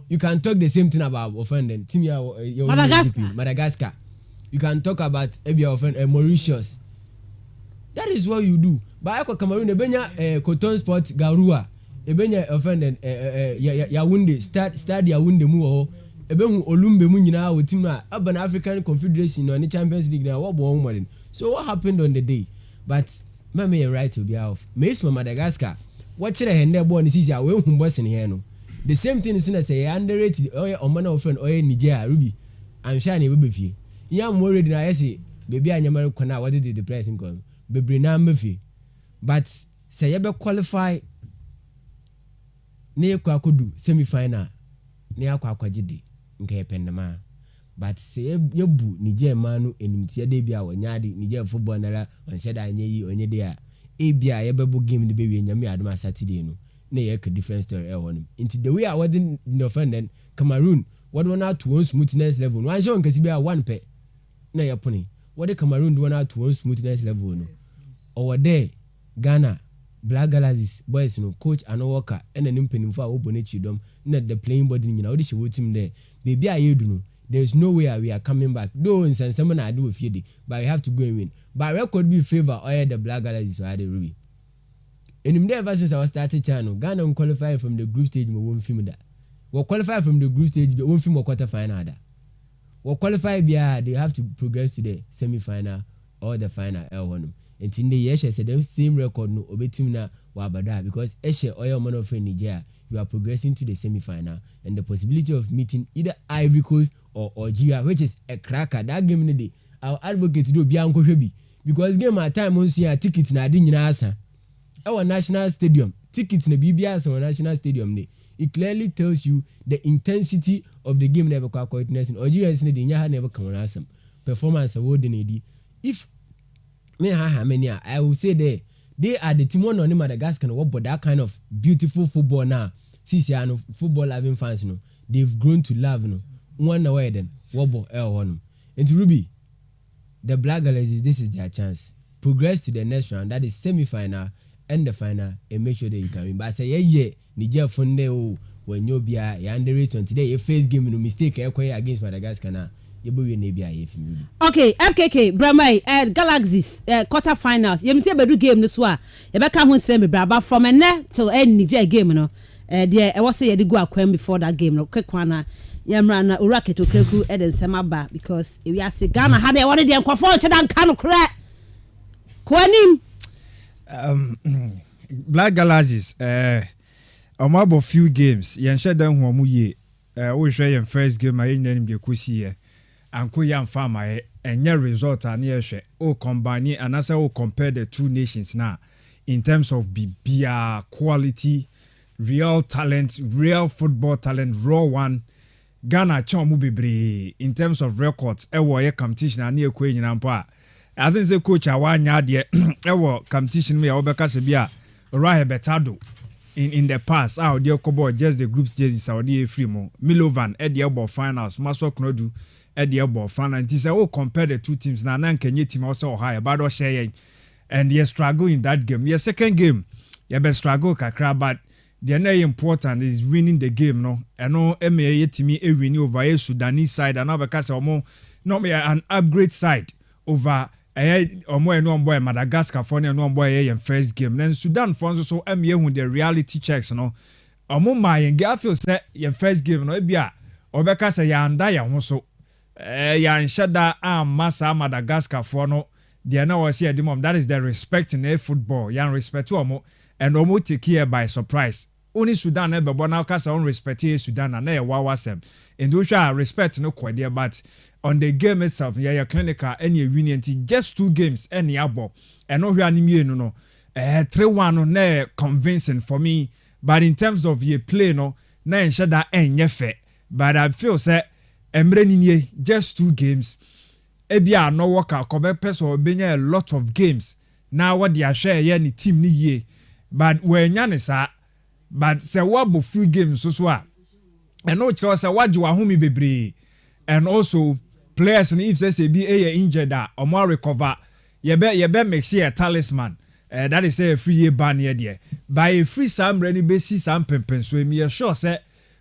Speaker 14: You can talk the same thing about offending Timia Madagascar. You can talk about Ebia offend Mauritius. That is what you do. But I Cameroon, Ebenya Cotton Sport Garua. Ebenya offended Yaounde start Yaounde mu ebehu olumbe mu nyina wo team na Urban African Confederation no Champions League na wo bo modern. So what happened on the day? But me right to be off. Mesma Madagascar. What chere hende bo ni sisi awe hu boss ni here no. The same thing is soon say underrated or man of friend or Niger Ruby. I'm sure ni be fie. Yam worried na say baby anyamare kona what did the pressing come. Bebre na mfie. But say you be qualify ne kwa kodu semi-final ne akwa kwagide nke ependema but say yebu Niger manu enimtie de bia wonyade Niger football nara on said anye yi onye de a e bia yebebu game ne be nyame adoma Saturday no na ye ka different story e wonum into the way I wasn't no offended Cameroon what one out to one smoothness level one show nkasi bia one pe na ye poni what the Cameroon do one out to one smoothness level no over there Ghana Black Galaxies boys no coach and worker and an impenify open chidom not the playing body nyina odi she team there baby ayedu no there's no way we are coming back though in some I do with you but we have to go and win but record be favor or the Black Galaxies or the Ruby and him there ever since I started channel Ghana qualify from the group stage we won film that we qualify from the group stage we won film or quarter final that we qualify bia they have to progress to the semi-final or the final L1 and in the years said the same record no obetim na wabada because eshe oil man of Nigeria you are progressing to the semi-final and the possibility of meeting either Ivory Coast or Algeria which is a cracker that game no dey I'll advocate do bianco hwebi because game at time on see tickets na adi nyina asa our national stadium tickets na bibia asa on national stadium ne it clearly tells you the intensity of the game never quite in Algeria is the nya never come on some performance award ne if me I will say they are the team one on Madagascar no but that kind of beautiful football now since you know football loving fans no they've grown to love no one away then wobble L1 and Ruby the Black Galaxies this is their chance progress to the next round that is semi-final and the final and make sure that you can win but say yeah Niger funde o when you be a underrated today your first game no mistake against Madagascar now.
Speaker 7: Okay, FKK, Bramai, Galaxies, quarter finals. You say bedu game this one. You better come say me braba from a net to end Niger game no. There I was say you go akwem before that game no. Quick one yamra na urake to kreku eden sema ba because we are say Ghana had e won dey nkofo che dan kan kra. Kwanim
Speaker 9: Black Galaxies about few games. Yen shed dan ho mu ye. We share yen first game ayen nim de kosi Anko yam farmer and your result are near share. Oh, combine and as I compare the two nations now in terms of BBR quality, real talent, real football talent, raw one. Ghana chon mu bebre in terms of records ewo ye competition ani ekwo nyina mpo a I think say coach awanya de ewo competition me obeka se bia Rahe Betado in the past out there kobo just the groups just Saudi free mo Milovan at the elbow finals Maso Knodu at the elbow final and say oh compare the two teams na Kenya team also high bad or share and you struggle in that game your second game you be struggle kakra but the very important is winning the game no and no MA team e win over a Sudanese side and because omo no me an upgrade side over omo no boy Madagascar for no boy in first game then Sudan for so MA who the reality checks no omo my girl feel say your first game no bia obeka say ya anda ya ho so ya nshada massa Madagascar for no the na was here the mom that is the respect in football ya respect omo and omo take here by surprise only Sudan ebe bo na kasa on respect Sudan na e wawa sem and do respect no kwade but on the game itself yeah clinical any winning just 2 games any abo and no hwa ni mienu no 3-1 na convincing for me but in terms of your play no na enshada enye fe but I feel say emre ni just 2 games ebia no work out kobe person obenya a lot of games now what they share here ni team ni ye but when yanisa but say what few games so and no tell say what you ahumi bebre and also players if say be injured or more recover you be make see a talisman that is a free year ban here there by a free sam ready basis sam pempen so me sure say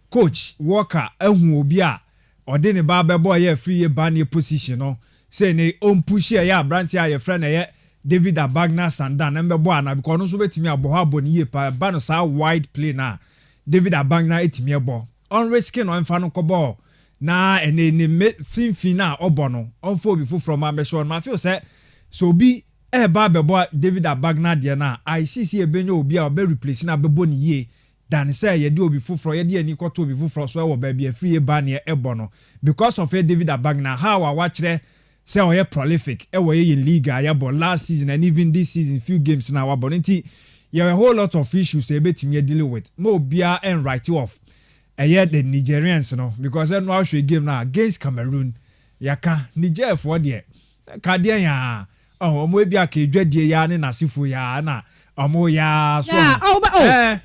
Speaker 9: coach Walker ehun obi a ode ne ba be boy here free year ban position no say ne on push here ya branch here your friend here David Abagna Sandan and Beboa na because no so betimi aboha boni ye pa ba no sa wide play na David Abagna etimi ebo on risking no mfa no kobo na ene fin na obono on fo bi fu from ambeso ma feel say so bi ba beboa David Abagna de na ICC ebenyo obi a be replace na bebo ni ye dan say ye de obi fufro ye de ani koto obi fufro so e wo ba bi free ba na ebono because of David Abagna how a watch say we are prolific we in league last season and even this season few games now but you have a whole lot of issues you betimi dealing with mo bia and write you off the Nigerians no because then now show game now against Cameroon yaka Niger for there kadia ya mo bia ka dwadie ya ne nasifo ya na omo ya so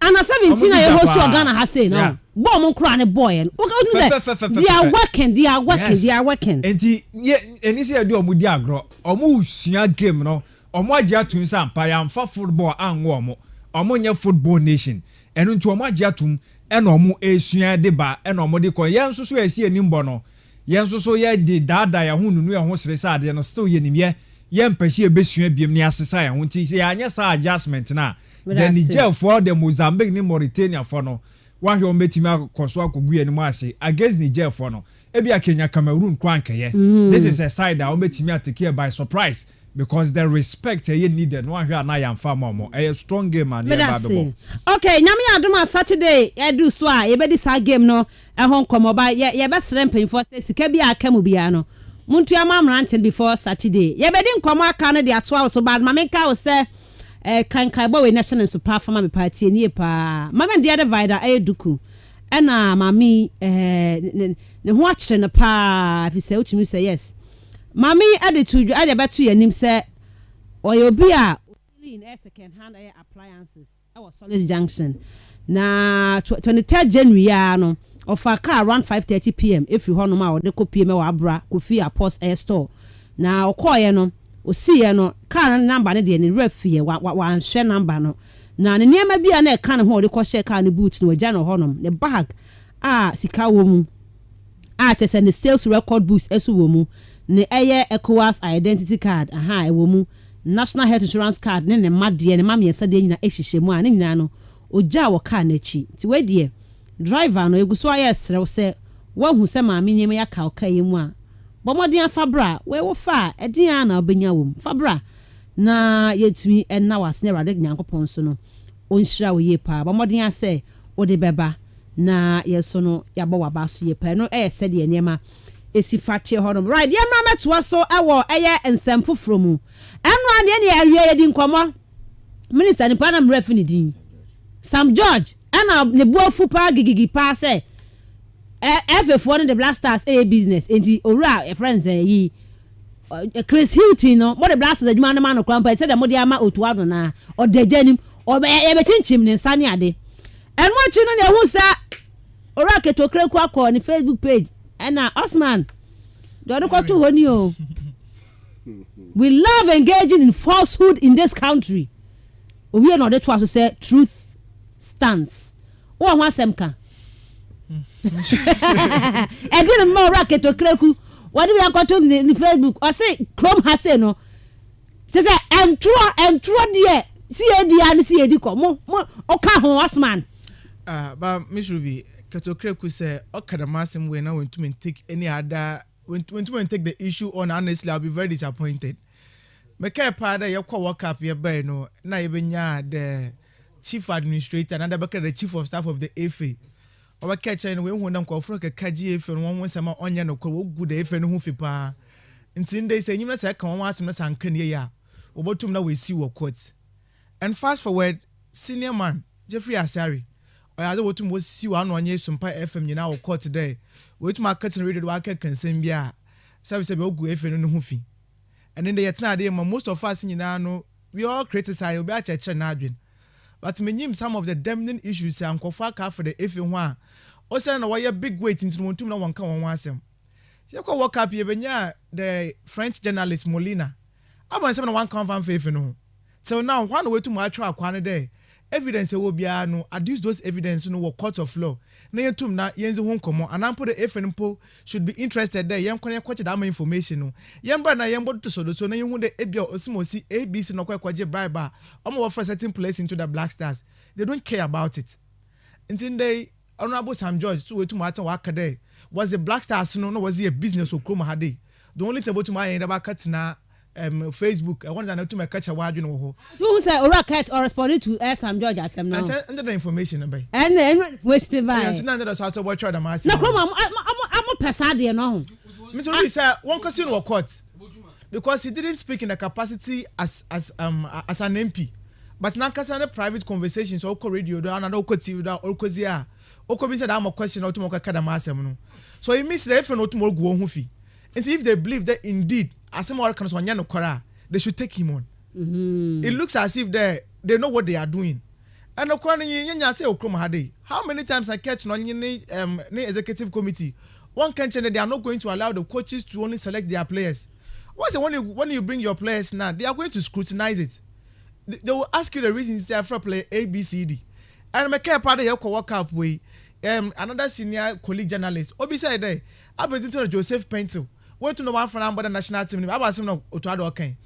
Speaker 7: and 17 I host Ghana has say no bomb kra ne boy they are working
Speaker 9: enti eni se do omudi agro omo usua game no omo agya tun sampa ya mfa football anwo omo nya football nation enu nti omo agya tun ena omo esua de ba ena omo de ko yen so esi enimbo no yen so ye de dada ya hununu ya ho sere sa de no still ye nimye yen pese ebesua biem ni asesa ya ho nti se anya sa adjustment na the Niger for the Mozambique ni Mauritania for no wahwe o metimi akoso akogu enimu ase against Niger for no ebia Kenya Cameroon kwankeye this is a side that o metimi atake by surprise because the respect you needed no wahwe na ya mfa momo a strong game and babebo
Speaker 7: okay nyame adoma Saturday edu so a ye be dis game no ehon komo ba ye be srempen for sika bia akamu bia no muntu amamranten before Saturday ye be di nkomo aka no de ato so bad mamenka o say kan bo we national super farmer me party ni pa mama the other divider duku na mami ne ho akire na pa if say utumi say yes mami adetuju ade betu yanim say oyobi a in second hand appliances our Solid Junction na 23 January ya no of a car around 5:30 p.m. if you hono ma o de ko pm wa abra Kofi Apost Air Store na okoye no osi no car number ne de ne refie wa hwe number no na ne niam bia na e kan ho de ko share car ne boot no agya no honom ne bag sika wo mu tese ne sales record boost esu wo mu ne eye ECOWAS identity card e wo mu national health insurance card ne made ne mame yesa de nyina ehihye mu ne nyina no ogya wo car na chi ti we de driver no eguso aye srew se wo hu se maame nyem ya ka okaye mu a bomodin fabra we wo fa edin na obenya wo fabra na yetumi enna wasne rade nyankopon so no onhira wo ye pa bomodin ase ode beba na yeso no yabo waba so ye pa no se de enema esi fache honom right ye mama to so ewo eye ensem foforo mu eno ane ne awie ye di nkomo minister ni panam ref ni din Sam George ana ne buafu pa gigigi pa se FF1 the Black Stars a business enti owura friends yi Chris Hilton no what the Black Stars adwuma no man no kwampa say dem dey ama otuado na odajanim e be chinchim ne nsane ade en mo chi no ne hu sa owura ketokre ku akọ ni Facebook page na Osman do do ko to honi o we love engaging in falsehood in this country we are not the to say truth stands o ho asem ka e didn't more racket to kreku what do we are got on the Facebook or say Chrome has say no say and true there see and see edi ko mo oka ho Osman
Speaker 13: but Miss Ruby ketokreku say okadamasem we now want to take any other when to take the issue on honestly I'll be very disappointed me care part that you call work up here by no na ebenya the chief administrator and the chief of staff of the FA or catch and we won ko for ka kaji efe no won sama onya no ko good efe no hu fi pa ntin dey say nyim na say kan won asem na sanka ne ya obotum na we see wo court and fast forward senior man Jeffrey Asari oya ze wotum wo see wa no onya sumpa FM nyina wo court today wotum akatin radio wa ka kansen bia say be ogu efe no hu fi and then dey tna dey most of us nyina no we all criticize obi a cheche na adwen. But menyim some of the damning issues and kofa ka for the efe ho a o say na why big weight into montum na wonka won asem. Ye ko work up ye benya the French journalist Molina. Aban say na wan come van efe no. So now one way to atwa akwane there. Evidence e wo bia no adduce those evidence no wo court of law. Na yentum na yenze ho nkomo anampo the efe no should be interested there yen kwone kwache da information no. Yemba na yembo to so na yenhu de ebia osimosi ABC no kwakwaje bribe omo offer certain place into the Black Stars. They don't care about it. Until they Honorable Sam George to wetu mata waka there was the Black Stars no was a business okroma hade. The only thing about my end about katina Facebook I want to make catch a word no.
Speaker 7: Who say ora cat or responded to Sam George asem now.
Speaker 13: And the information by.
Speaker 7: And wasted by.
Speaker 13: And none of us how to watch the mass.
Speaker 7: No come I'm a pesade no.
Speaker 13: Mr. Louis say one question was court because he didn't speak in the capacity as an MP. But now kasa private conversations or radio do another TV da or kozia. Oko bi said I'm a question or to moka kada masem no. So he miss the if no to mo go hu fi. And if they believe that indeed Asemwa can so no kora, they should take him on. It looks as if they know what they are doing. And okwa nyanya say okrom hade. How many times I catch no executive committee one can change they are not going to allow the coaches to only select their players. What's the when you bring your players now, they are going to scrutinize it. They will ask you the reasons they are for play A, B, C, D. And my care part of work up with another senior colleague journalist. Obi said there, I presented Joseph Pencil. Went to know one from the national team. I was him no Otuado okay.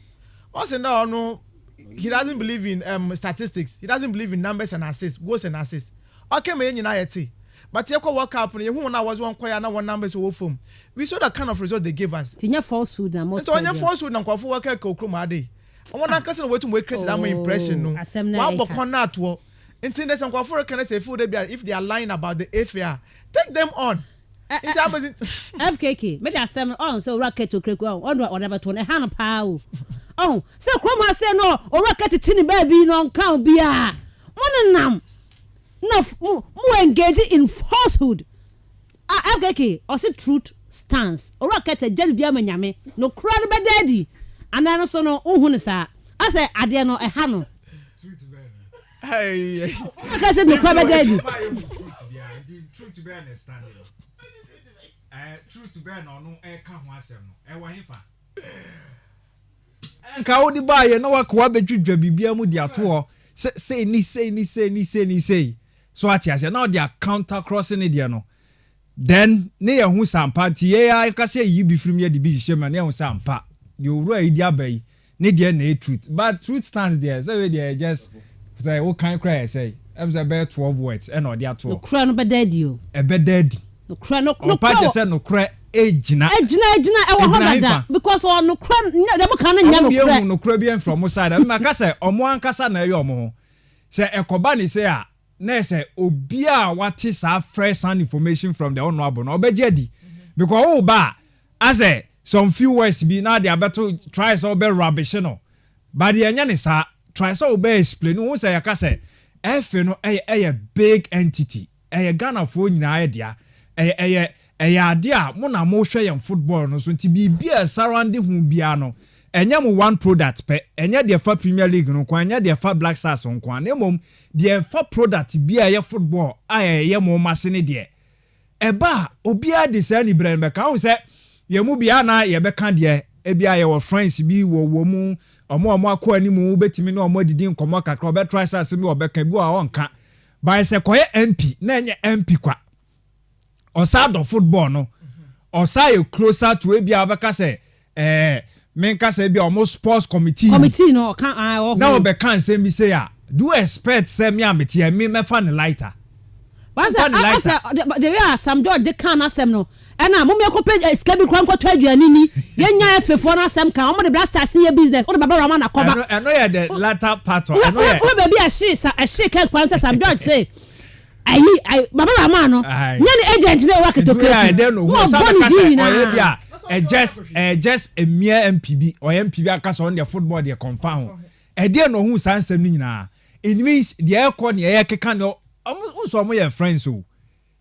Speaker 13: Also no, he doesn't believe in statistics. He doesn't believe in numbers and assists, goals and assists. Okay, me United. But you go work up who was one choir now one numbers over form. We saw that kind of result they gave us.
Speaker 7: Tinya falsehood and most.
Speaker 13: So on your falsehood and kofu work kokromade. I want to person way to make create that my impression no. Wa bokon na to. Until there's some kofu can say food if they are lying about the affair. Take them on.
Speaker 7: FKK me da sem on so rocket to kreku on whatever to na han pa o oh say kwoma say no o rocket tini baby no kan bia monenam no mu engage in falsehood FKK or say truth stands o rocket jeli bia manyame no kura no be daddy anano so no hu ne sa ase ade no e ha no
Speaker 13: hey
Speaker 7: I said no kura be daddy
Speaker 9: truth to be understanding true to bear no ka ho asem no wa hifa enka wo di ba ye no wa kwa betwidwa bibia mu di ato say ni so atiase na dia counter crossing dia no then ne ye hu sampa ti ye ya ka say yi bi firim ye di bi shema ne hu sampa the owura yi dia bai ne dia na truth but truth stands there so we there just say what kind cry say am say be 12 words e no dia to
Speaker 7: no kra no be daddy o
Speaker 9: e be daddy
Speaker 7: no kra no
Speaker 9: pa say no kra ejina
Speaker 7: e wo hoda because on no kra dem kan nya no kra
Speaker 9: no kra bi from side me maka say omo ankasa na eyo omo ho say ekoba ni say a na say obi a wate sa fresh and information from the honorable no obejedi because o ba as some few words be now they are better try so be rubbish no but the enya ni sa try so be explain who say yaka say efe no a big entity Ghana fo nyina dia ade a mo na mo hwe yam football no so nti bibia surround hu bia no enya mo one product pe enya de fa Premier League no kwa enya de fa Black Stars no kwa na mom de fa product bia ye football ye mo masene de eba obia de say ni brand be ka ho say ye mu bia na ye be ka de ebia ye wo friends bi wo mu omo akọ animu betimi na omo didi nkomo kakra obe try say asemi obeka bi a onka by say koye MP na enye MP kwa osado football no osa you closer to ebia obeka say menka say bia omo sports committee
Speaker 7: no kan
Speaker 9: na obeka say mi say ya do expect say me ameti me fa ne lighter
Speaker 7: but the way some do de kan asem no ena mo me ko page skabi kwan ko to aduani ni yenya efefo na asem kan omo de blasters ni business o de baba rama na koba
Speaker 9: I know ya the latter part I know ya
Speaker 7: we baby a she can kwan say some do say I baba rama no nya ni agent na work to create
Speaker 9: I don't know who say just a mere MPB or MPB akasa on the football they confirm e dey no hu san asem ni nyina it means the air con the air keka no so mo your friends o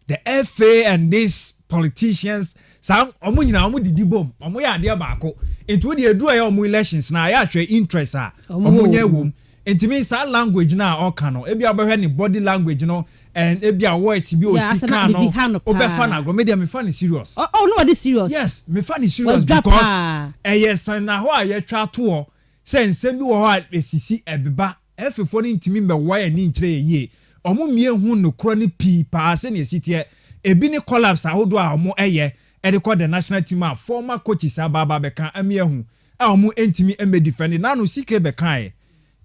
Speaker 9: the FA and these politicians some omo nyina omo didi bom omo ya ade baako into the edu ayo omo elections na ya hwe interest a omo nya wom intimi sa language na all kano e bia obehwe ni body language no and e bia words bi o sika no obefa na go media me fa ni serious
Speaker 7: oh no this serious
Speaker 9: yes me fa ni serious because yes na ho a ye twa to o say nsem bi wo ho a esisi ebeba efefo ni intimi me wire ni nkire ye omo mie hu no kro ni pi pa se na esitie ebi ni collapse ahodo a omo eye e de call the national team a former coaches ababa beka amie hu a omo entimi eme defend na no CK beka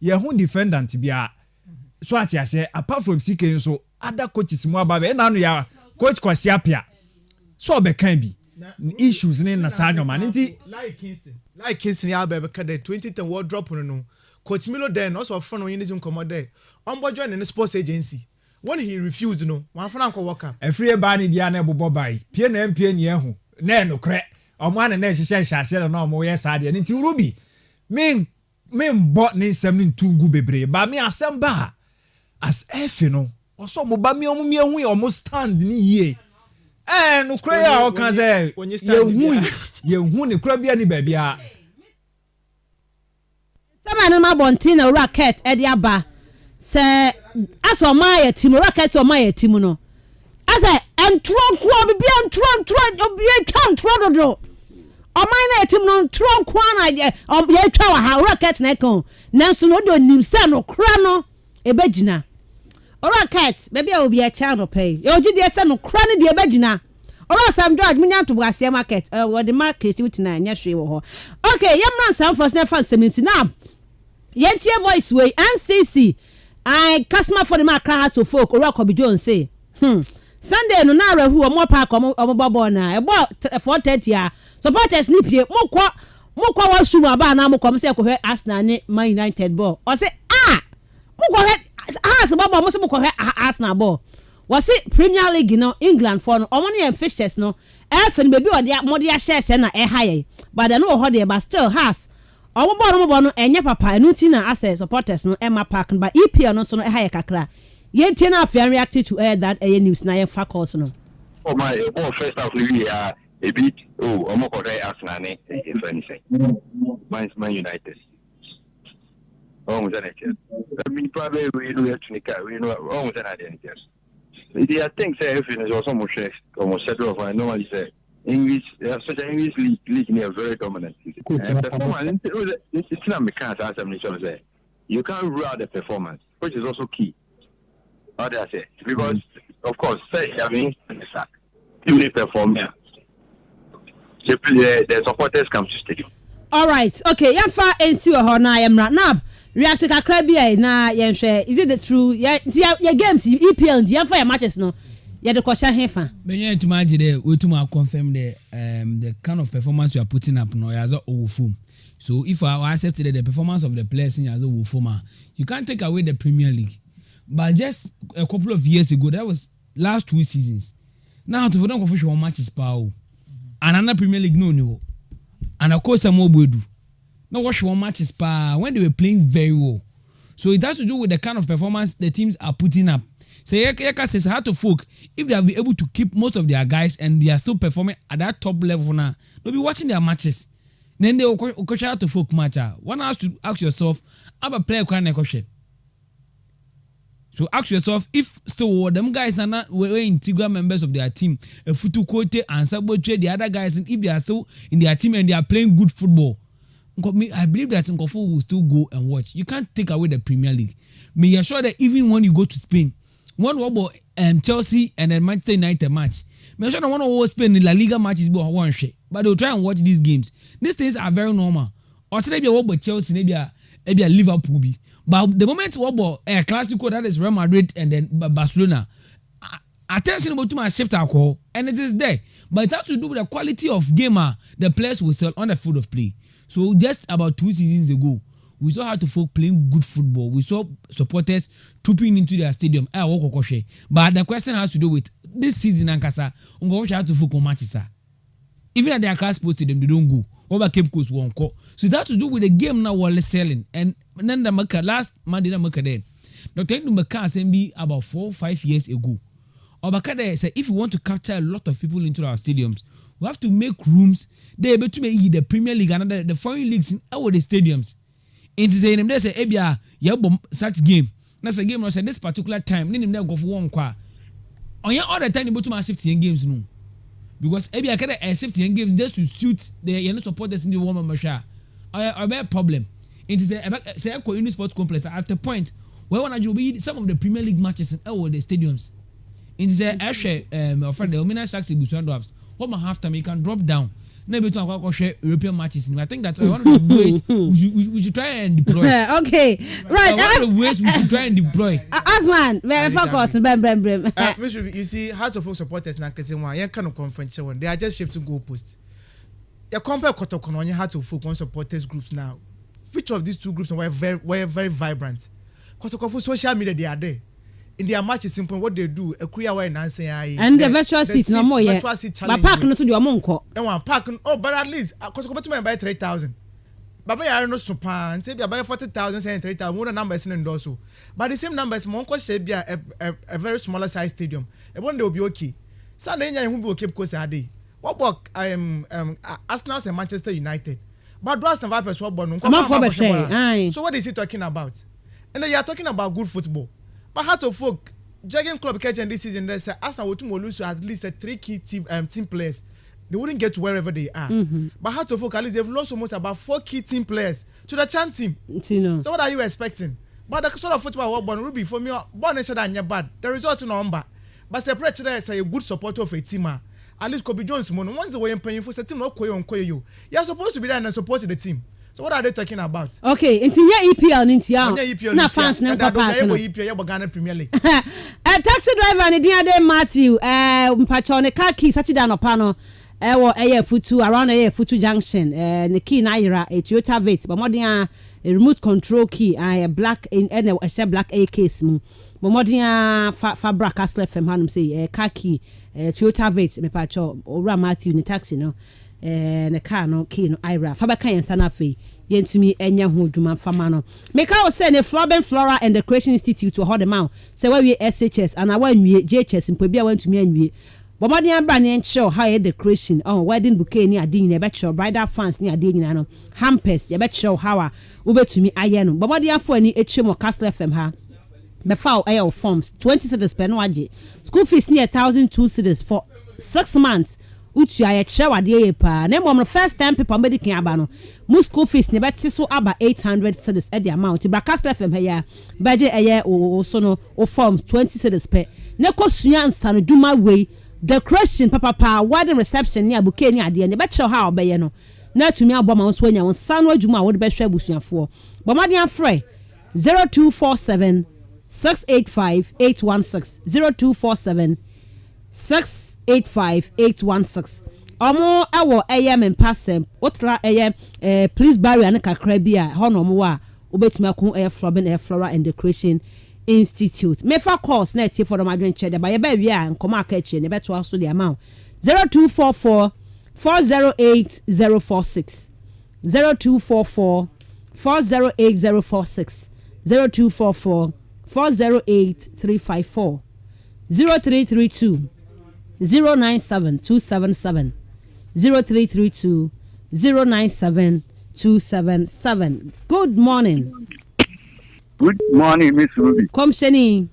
Speaker 9: ye hu defendant bia so ati ase apart from CK nso other coaches mu ababa na no ya coach Kwasi Apia so beka bi issues ni na sa nyoma nti
Speaker 13: like Kingston ya beka the 2010 world drop no Coach Milo then also friend when you come there on board join the sports agency when he refused no one friend ko worker
Speaker 9: every bani dia na bobo bai pie na mpie ni ehu na no kre omo ana na hihye hye na omo ye sa de nti ruby me bot ni nsem ni ntungu bebre ba me asem ba as efe no oso mo ba me omo me ehu ye omo stand ni ye no kre ya o kan say ye hu ni kra bia ni ba bia
Speaker 7: Sama ma bontina racket e dia ba se aso ma ya team racket so ma ya team no asa entron kwa bi entron obi entron do o ma na ya team no entron kwa na ye twa wa ha racket na kan nanso no do nim se no kra no e bagina racket baby a obi a cha no pay e oji de se no kra no de e bagina ora Sam George munya to Bwasia market we the market utina nya hwe wo ho okay yamna Sam for na fan 70 na yentie voice way NCC I customer for the market to folk ora ko bijo say Sunday no na rahu o mo park o mo bobo na e bo 4:30 a supporters ni pie mo kwa wa suma ba na mo kom say ko hwe Arsenal ni Man United ball o say mo ko hwe bobo mo say mo ko hwe Arsenal ball was it Premier League no England for no omo ne fixtures no fen baby o dia mo dia share na e high but no ho there but still has omo no enye papa enu ti na access supporters no Emma Park but EPL no so no e high kakra yenti na afian react to that news na ye facts no
Speaker 16: my first half of the year a bit omo ko dey Arsenal ne e friend say Man United omo that I mean probably we do technical we know omo that I think say if it is also almost set off I normally say English such an English league near very dominant performance it's not mechanics as I'm say you can't rule out the performance which is also key how do I say because of course say I mean if they perform the supporters come to stadium
Speaker 7: all right okay yafa ensi ho na yemra nab react to kakra bia na yenhwe is it the true ya games EPL ndi yafa ya matches no ya de kwasha hefa
Speaker 15: benye tuma agide wetuma confirm the kind of performance we are putting up no yazo owofum so if I accept the performance of the players in yazo owofuma you can't take away the Premier League but just a couple of years ago that was last 2 seasons now to for don official matches power another Premier League no and of course some obodu no watch one matches when they were playing very well So it has to do with the kind of performance the teams are putting up. So Yeka says how to folk if they have been able to keep most of their guys and they are still performing at that top level now, they'll be watching their matches. Then they will coach out to folk match. One has to ask yourself, I'm a player can question. So ask yourself if still them guys are not integral members of their team, a Futu Kote and Sabotre, the other guys, and if they are still in their team and they are playing good football. I believe that Nkofu will still go and watch. You can't take away the Premier League. May assure that even when you go to Spain, one about Chelsea and then Manchester United match, make sure that one of Spain in La Liga matches be one share, but they'll try and watch these games. These things are very normal. Or today be about Chelsea, maybe a Liverpool be. But the moment what about a Clasico that is Real Madrid and then Barcelona, attention about to my shift alcohol and it is there. But it has to do with the quality of gamer the players will sell on the field of play. So just about 2 seasons ago, we saw how to folk playing good football. We saw supporters trooping into their stadium. But the question has to do with this season, Ankasa, how to folk matches. Even at their class post stadium, they don't go. What about Cape Coast won't call? So that has to do with the game now we're selling. And then the market last Monday, the market there. Dr. Ndumaka be about 4 or 5 years ago. Obakade said if we want to capture a lot of people into our stadiums, we have to make rooms. They able to make the Premier League and the foreign leagues in our the stadiums. It is saying they say ebia ya bom such game. That's a game no say this particular time. Nim dem go for one kwa. On ya all the time able to ma shift in games no. Because ebia kada a shift in games just to suit the you supporters in the one masha. A bad problem. It is say a Uni Sports Complex at the point where one you be some of the Premier League matches in our the stadiums. It is a friend the Omina Sharks in Busandovs. What my half time you can drop down. Maybe to share European matches. I think that's one of the ways we should try and deploy.
Speaker 7: Okay, right.
Speaker 15: One of the ways we should try and deploy.
Speaker 7: Asman, very focused.
Speaker 13: You see, how to folk supporters now because one kind of conference one. They are just shifting goalposts. You compare Kotoko on how to folk one supporters groups now. Which of these two groups were very vibrant? Kotoko social media they are there. In their matches, simple what they do, a queer way and answer.
Speaker 7: And the virtual seat no more yet. But park no to do a monko.
Speaker 13: And one park, oh, but at least, because I buy 3,000. But I don't know so pan, say I buy 40,000, say 3,000, more than numbers in and also. But the same numbers, Monko should be a very smaller size stadium. And one day will be okay. Sunday, who will keep course a day. What about Arsenal and Manchester United? But Rust and Vipers were born. So what is he talking about? And then you are talking about good football. But how to folk Jagan Club catching this season they say Arsenal will lose to at least 3 key team players. They wouldn't get to wherever they are. But how to folk at least they've lost almost about 4 key team players to the Chan team. So what are you expecting? But the sort of football what born Ruby for me born nation and bad. The result in number. But separate there say a good supporter of a team. At least Kobe Jones once the way paying for a team not you. You're supposed to be there and support the team. So what are they talking about?
Speaker 7: Okay, into your EPL into na fans na papa
Speaker 13: no EPL Ghana Premier League.
Speaker 7: Taxi driver ni dia Matthew mpacho ne car key Saturday no pa no wo futu around futu junction ne key na yira Toyota Vit but modern a remote control key black in a black A case mu but modern fabric kastlefm hanum say car key Toyota Vit me pacho ora Matthew ne taxi no ne car no key no ira fa ba kan sana fe yentumi enya ho dwuma fama no make I say ne Flora and Decoration Institute hold them out say we SHS and I wan wie JHS mpo bia wantumi anwie bomodi amba ne enche how decoration wedding bouquet ni ade nyina be che bridal fans ni ade nyina no hampers ye be che how a ubetumi aye no bomodi afo ani echemo Castle FM ha the foul air forms 20 cedis per no age school fees near 1,002 cedis for 6 months utu aye chewa de pa na mom first time people medical aba no mu school fees ne beti so aba 800 cedis at the amount Castle FM ya budget aye o so no o forms 20 cedis per ne ko suya nsta no duma we decoration papa wedding reception ni abuke ni ade ne be che ha obeye no na tumi aboma so anya won sanu adwuma wo de be hwe abusuafo bomade afre 0247 685 816 0247 685-816. Omo awo AM Mensah otra police barrier na kakra bia ho no mo wa obetuma kun Flora and Decoration Institute. Mefa course na tie for the madwen che de ba ye ba wi a nkoma aka che ne beto aso the amount 0244 408 046 0244 408 046 0244 408 354 0332 097 277 0332 097 277. Good morning.
Speaker 16: Good morning, Miss Ruby.
Speaker 7: Komsheni.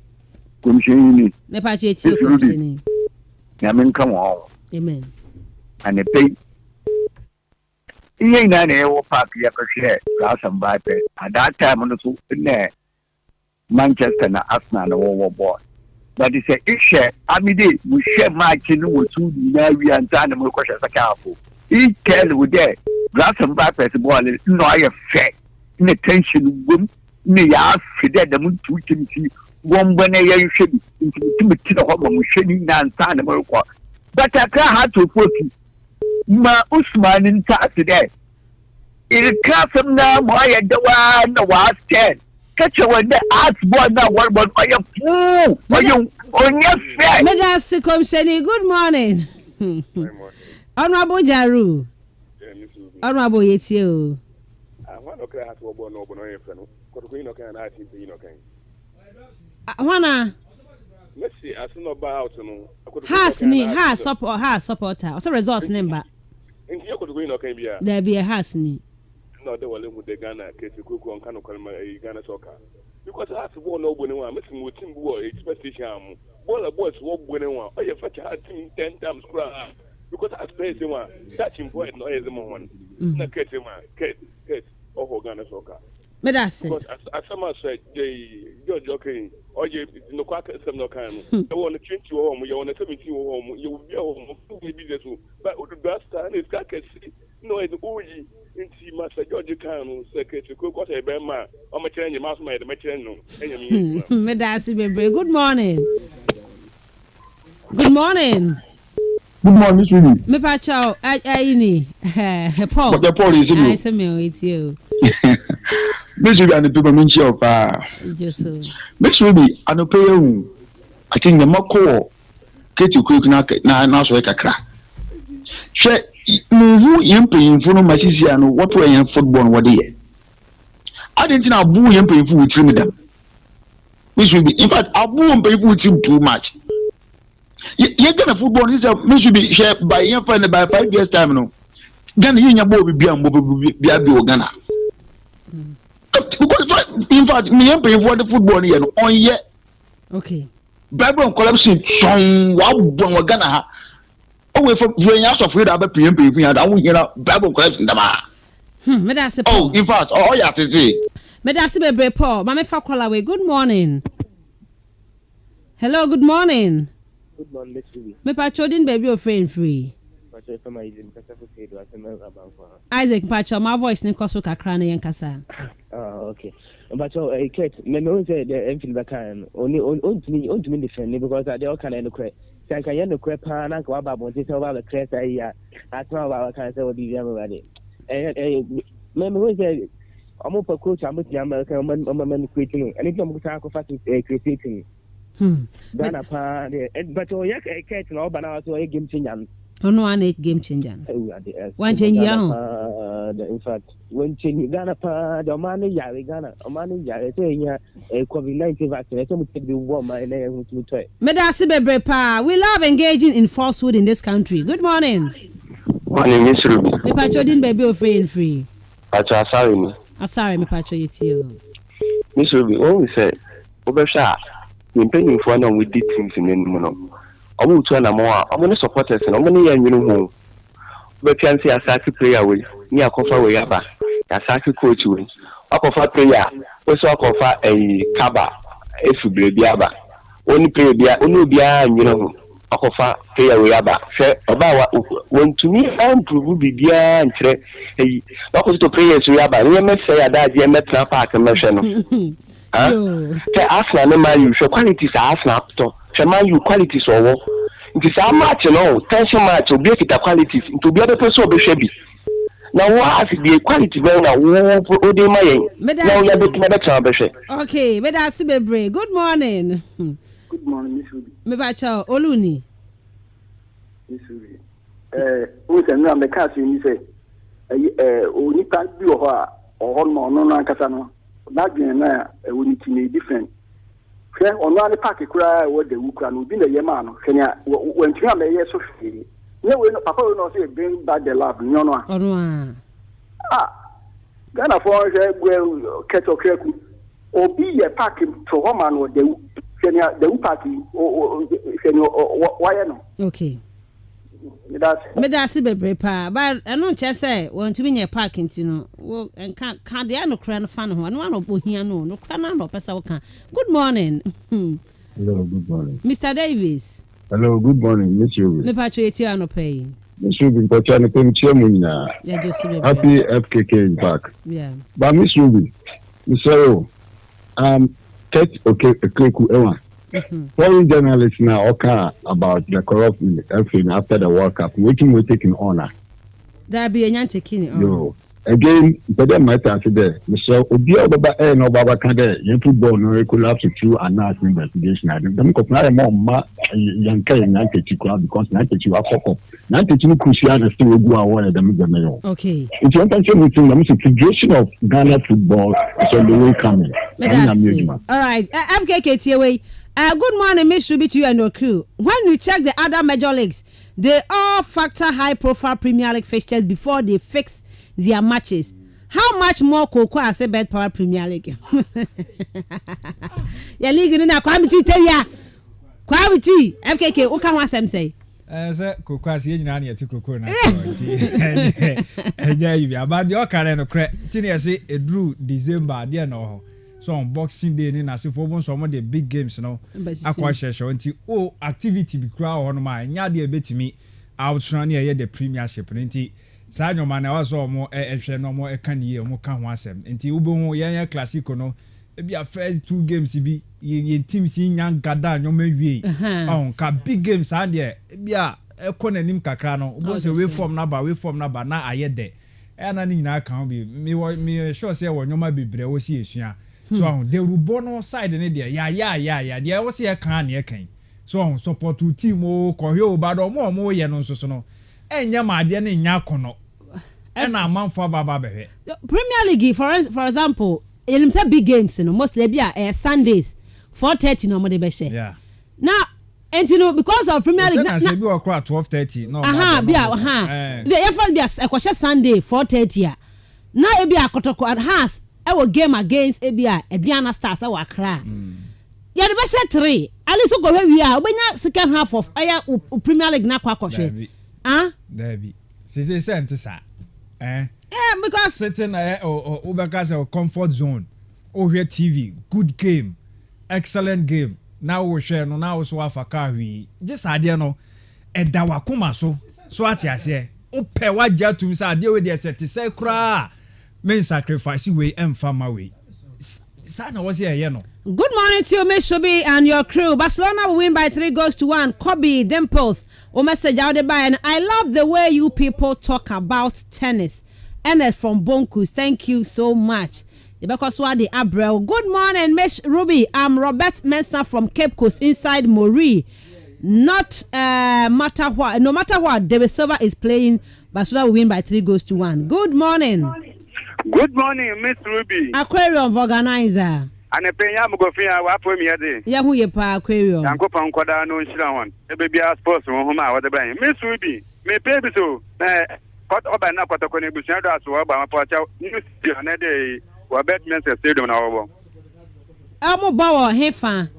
Speaker 16: Komsheni.
Speaker 7: Me pa cheti komsheni.
Speaker 16: Yamen come on.
Speaker 7: Amen.
Speaker 16: And the pay. Iye na ne wo park ya ko share class and bypass. At that time on the two in Manchester na Arsenal na wo boy. But it's a issue. Amide we share match no wo two na wi anta na mo ko share sakafo. He tell we there class and bypass ball no I fair. In attention wom ne ya fide da mun tukin ti won bane ya shebi inti da ho mo sheni na anta na mo ko. But I can't have to put ma Usman in today. It comes now, my dawa no was 10. Catch you when the arts boy now, what about your fool? What you on your face?
Speaker 7: Medasi Komsheni, good morning. Honorable Jaru. Honorable Yetio.
Speaker 17: I want to cry to a no bono friend. Could no can I think you know can.
Speaker 7: Wana.
Speaker 17: Let's see, I don't know about
Speaker 7: has supporter. Also results number.
Speaker 17: In here could we no can be
Speaker 7: there be a has ni.
Speaker 17: No, they will live with the Ghana case you could go on Kano Ghana soccer. Because I have to go no one, missing with Tim Boy, expectation. Bola boys walk winning one. Oh, you fetch a team 10 times cry. Because I space one, touching boy, no, as a moment. No, Kate, oh, Ghana soccer.
Speaker 7: Medasi.
Speaker 17: Because as someone said, you're joking. Or you no quack some no kind. I want to change you home, you want to 17 home, you will be home, business. But with the best time is cat no, it's Uji into Master George Kanu, Secretary Cook, what a bema, or my change, mouse made a machine.
Speaker 7: Medasi, baby, good morning. Good morning.
Speaker 16: Good morning, Miss Ruby.
Speaker 7: Me pa chao, Paul.
Speaker 16: But the Paul is in
Speaker 7: I say me with you.
Speaker 16: Miss Ruby and the people mention of
Speaker 7: just so.
Speaker 16: Miss Ruby, I don't pay you. I think the Mako get you quick now so I can crack. Share who you paying for no matches and what way in football what day. I didn't know boo you paying for with them. Miss Ruby, in fact, I won't pay with him too much. You're gonna football is a Miss Ruby share by your friend by 5 years time no. Then you will be a Ghana. In fact, me am paying for the football here on yet.
Speaker 7: Okay.
Speaker 16: Bible collapsing some one Ghana. Oh, if you are afraid of PM, I won't hear Bible collapsing the oh, in fact, all you have to say.
Speaker 7: Medasi Bebe Paul, Mame Fakwalawe, good morning. Hello, good morning.
Speaker 18: Good morning, Miss Ruby.
Speaker 7: Me pachodin baby or friend free. Isaac Pacho, my voice ne koso kakra na yankasa.
Speaker 18: Okay. But Kate, me say the enfil bakan only me defend because they all kind of credit. Say can you no credit pa na kwa ba bon say about the credit here. As well about can say what be everybody. Me say I'm up coach I'm with America man creating and if I'm going to fast creating. Ghana pa but yeah Kate no ba na so game changer.
Speaker 7: No one game changer. One change
Speaker 18: in fact, when change Ghana pa the money yari Ghana, money yari saying COVID-19 vaccination we take the warm my name to try.
Speaker 7: Medasi Bebre pa, we love engaging in falsehood in this country. Good morning.
Speaker 16: Morning, Miss Ruby.
Speaker 7: Me pachodin baby of free.
Speaker 16: Pacho sorry me.
Speaker 7: Sorry me pacho yetio.
Speaker 16: Miss Ruby, when we say Obesha, we paying for now with the teams in the I'm to more. I'm going to support us and I'm going to home. But can see a Saki player with near Kofa Wayaba, a Saki coach with a Kofa player, also a Kofa a Kaba, if you be Biaba. Only play Bia, only Bia, you know, a Kofa player Wayaba. About when to me, I'm to be Bia and say, hey, not to players Wayaba. You may say that you met a park and mention. Arsenal, no man, you show qualities Arsenal to. Shaman you qualities or what? It is a match, tension match or break it qualities to be other person be shabby. Now what has the quality when now
Speaker 7: okay, Medasi Bebre. Good morning.
Speaker 16: Good morning, Miss Ruby.
Speaker 7: Mebacha Oluni.
Speaker 16: Miss Ruby. Who's a number cast you say? Only can't do or no, no, Casano.
Speaker 19: that game na we need to be different. Hwɛ ɔno ane park kura wɔ de wukura no bi na yɛ ma no hwɛnya wɔntumi ama yɛ so hwee ne we no papa we no say bring back the love no no a Ghana for hwɛ keto kreku obi yɛ park to hɔ ma no de hwɛnya de park hwɛnya why no
Speaker 7: okay medasi bebre pa ba eno nche say wontumi nye park ntino wo enka de anokra no fa no ho no bohia no kra na no pesa wo kan. Good morning.
Speaker 20: Hello, good morning.
Speaker 7: Mr. Davis.
Speaker 20: Hello, good morning, Miss Ruby.
Speaker 7: Me pacho eti anopai.
Speaker 20: Miss Ruby, pacho na tem chemu nyina.
Speaker 7: Yeah, just
Speaker 20: happy FKK in park.
Speaker 7: Yeah.
Speaker 20: But Miss Ruby, so okay, Kleku Ewa. Foreign journalists now okay about the corruption after the World Cup, waiting we taking honor.
Speaker 7: There be a nyan taking on.
Speaker 20: No. Again, but then my answer there. So Odia Baba no Baba Kade, young football no could have to do a nice investigation. I don't compare more young K and because 92 are fuck up. 92 Christian still go away them the mayor.
Speaker 7: Okay.
Speaker 20: It's one time the situation of Ghana football is on the way coming.
Speaker 7: All right. FKK away. Good morning, Miss Ruby, to you and your crew. When we check the other major leagues, they all factor high-profile Premier League fixtures before they fix their matches. How much more Coco has a bad power Premier League? Your league in a quality tell ya. Quality. FKK, what can one say?
Speaker 9: Sir, Coco has yin and to Coco. Yeah, you are about your current of credit. Tinny, say it drew December, dear no. So on Boxing Day in as if for some of the big games, you know, show until activity be crowd on my nyadi a bit to me outrun here the premiership. Nti Sadio man was more no more a can year more can once them. Nti Ubo ya classico no. It be a first 2 games be ye team seeing young gada no me on ka big games and yeah be a corner nim kakra no. Ubo away from number na aye de. And I need can be me sure say when you might be bre see esua. So they will born on side in there. Yeah. There was here can ye can. So support to team ko bad or more ye no so no. Enya ma de ne nya kono. E na manfo baba be.
Speaker 7: Premier League for example, you say big games no mostly be Sundays 4:30 no mo de be share.
Speaker 9: Yeah.
Speaker 7: Now and you know because of Premier League
Speaker 9: na say be o kra 12:30 no.
Speaker 7: The first be a kwashe Sunday 4:30. Na e be akotoko at has our game against Abia Adriana Stars our Accra. Yeah, the best 3. At least go where we are. When you second half of Premier League na kwa koshe.
Speaker 9: There be. Say sir.
Speaker 7: Yeah, because
Speaker 9: certain Obaka's comfort zone. Here TV, good game, excellent game. Now we share no now so afaka wi. Just idea no. Eda wakuma so ati ase. Ope waja tum say ade we dey set say kra. Men sacrifice way and farmer way. Sana was here, no.
Speaker 7: Good morning to you, Miss Shubi and your crew. Barcelona will win by 3-1. Kobe Dimples. O message out the by and I love the way you people talk about tennis. Ernest from Bonkus. Thank you so much. Because what the Abrel. Good morning, Miss Ruby. I'm Robert Mensah from Cape Coast inside Mori. No matter what, David Silva is playing. Barcelona will win by 3-1. Good morning.
Speaker 21: Good morning, Miss Ruby.
Speaker 7: Aquarium organizer.
Speaker 21: And a pay am go fia wa for me ade.
Speaker 7: Ya hu ye pa aquarium.
Speaker 21: Yanko pan kwada no nhira won. E be bia sports won ho ma wa de ban. Miss Ruby, me pay bi so. Kot oba na kotoko ne busia do aso wa ba ma pa cha. New stadium na dey wa bet Mensah stadium na wo.
Speaker 7: Amo bawo hefa.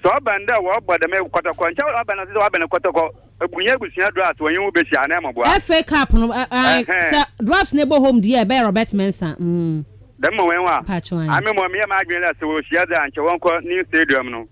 Speaker 21: So banda wa oba de me kotoko. Ncha oba na so wa ben kotoko. Ebunya busia do aso yin wo be sia na mo bo.
Speaker 7: FA Cup no Dwarfs neighbor home there by Robert Mensah.
Speaker 21: Dem mo wenwa. Ame mo me ma adwen la so shia da nche won ko new stadium no.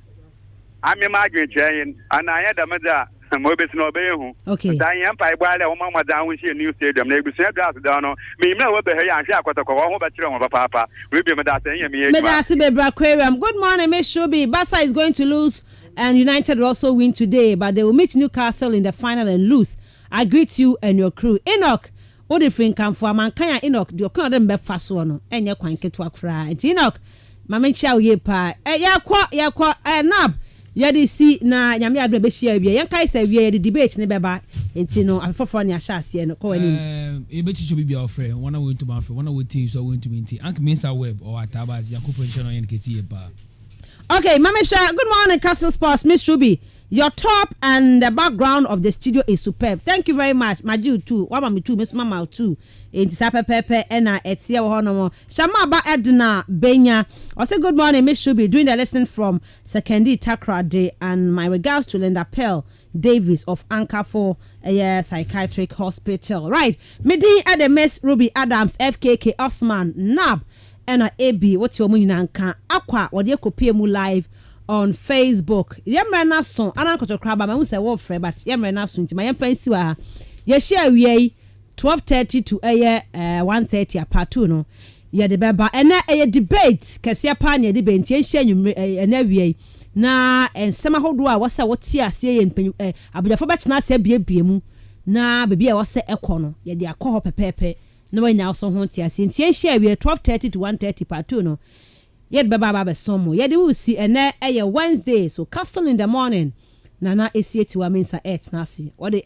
Speaker 21: Ame ma adwen chen ana anya da meda mo be sino be hu.
Speaker 7: Okay.
Speaker 21: Dan yan pai gba le wo ma da hu shia new stadium na egusia do aso da no. Me na wo be he ya hwe akotoko wo ho be kire won papa. We be meda say nya me ye.
Speaker 7: Meda se be aquarium. Good morning, Miss Shubi. Barca is going to lose and United will also win today, but they will meet Newcastle in the final and lose. I greet you and your crew. Enoch, what if you come for Mankaya Enoch? Do you call them be fast one? And you can't get to a cry. Enoch, Mamma Chow ye pa. Yakwa, nab. yɛde si na nyame adɔ bɛhyia wie yɛnkae sɛ wie yɛde debate ne bɛba enti no afoforo ne ahyɛ aseɛ no kɔ anim
Speaker 15: yɛbɛkyikyɛ bibia ɔfrɛ wana wɔ ntoma afrɛ wana wɔ tin so wɔ ntuma nti anka Mensah web or atabas yakopo nhyɛ no yɛn kɛsi yɛ pa. Okay, Mama Shah, good morning, Castle Sports, Miss Ruby. Your top and the background of the studio is superb. Thank you very much. Maju too. Wama too, Miss Mama too. In Sapa Pepe and Etia Honomo. Shama Ba Edna Benya. Also, good morning, Miss Ruby. Doing the lesson from Sekendi Takra Day and my regards to Linda Pearl Davis of Anchor for a psychiatric hospital. Right. Midi at the Miss Ruby Adams, FKK Osman, Nab. And AB, what's your money nanka? Aqua, what you copy mu live on Facebook. Yemrena son, I don't know crab. I won't say what friend, but Yemrena son. My fancy wa. Yes, share we 12:30 to 1:30 apart two no. Yeah, the beba and a debate. Kasia panya debate. Yes, share you and every na and some hold what's what's here say in Abuja for batch na say be na baby I was say econo. Yeah, they are call pepe. No one now so hon tia sin tie share we 12:30 to 1:30 part 2 no yet baba somo yet we will see and Wednesday so castle in the morning nana esi eti wa Mensah na see what the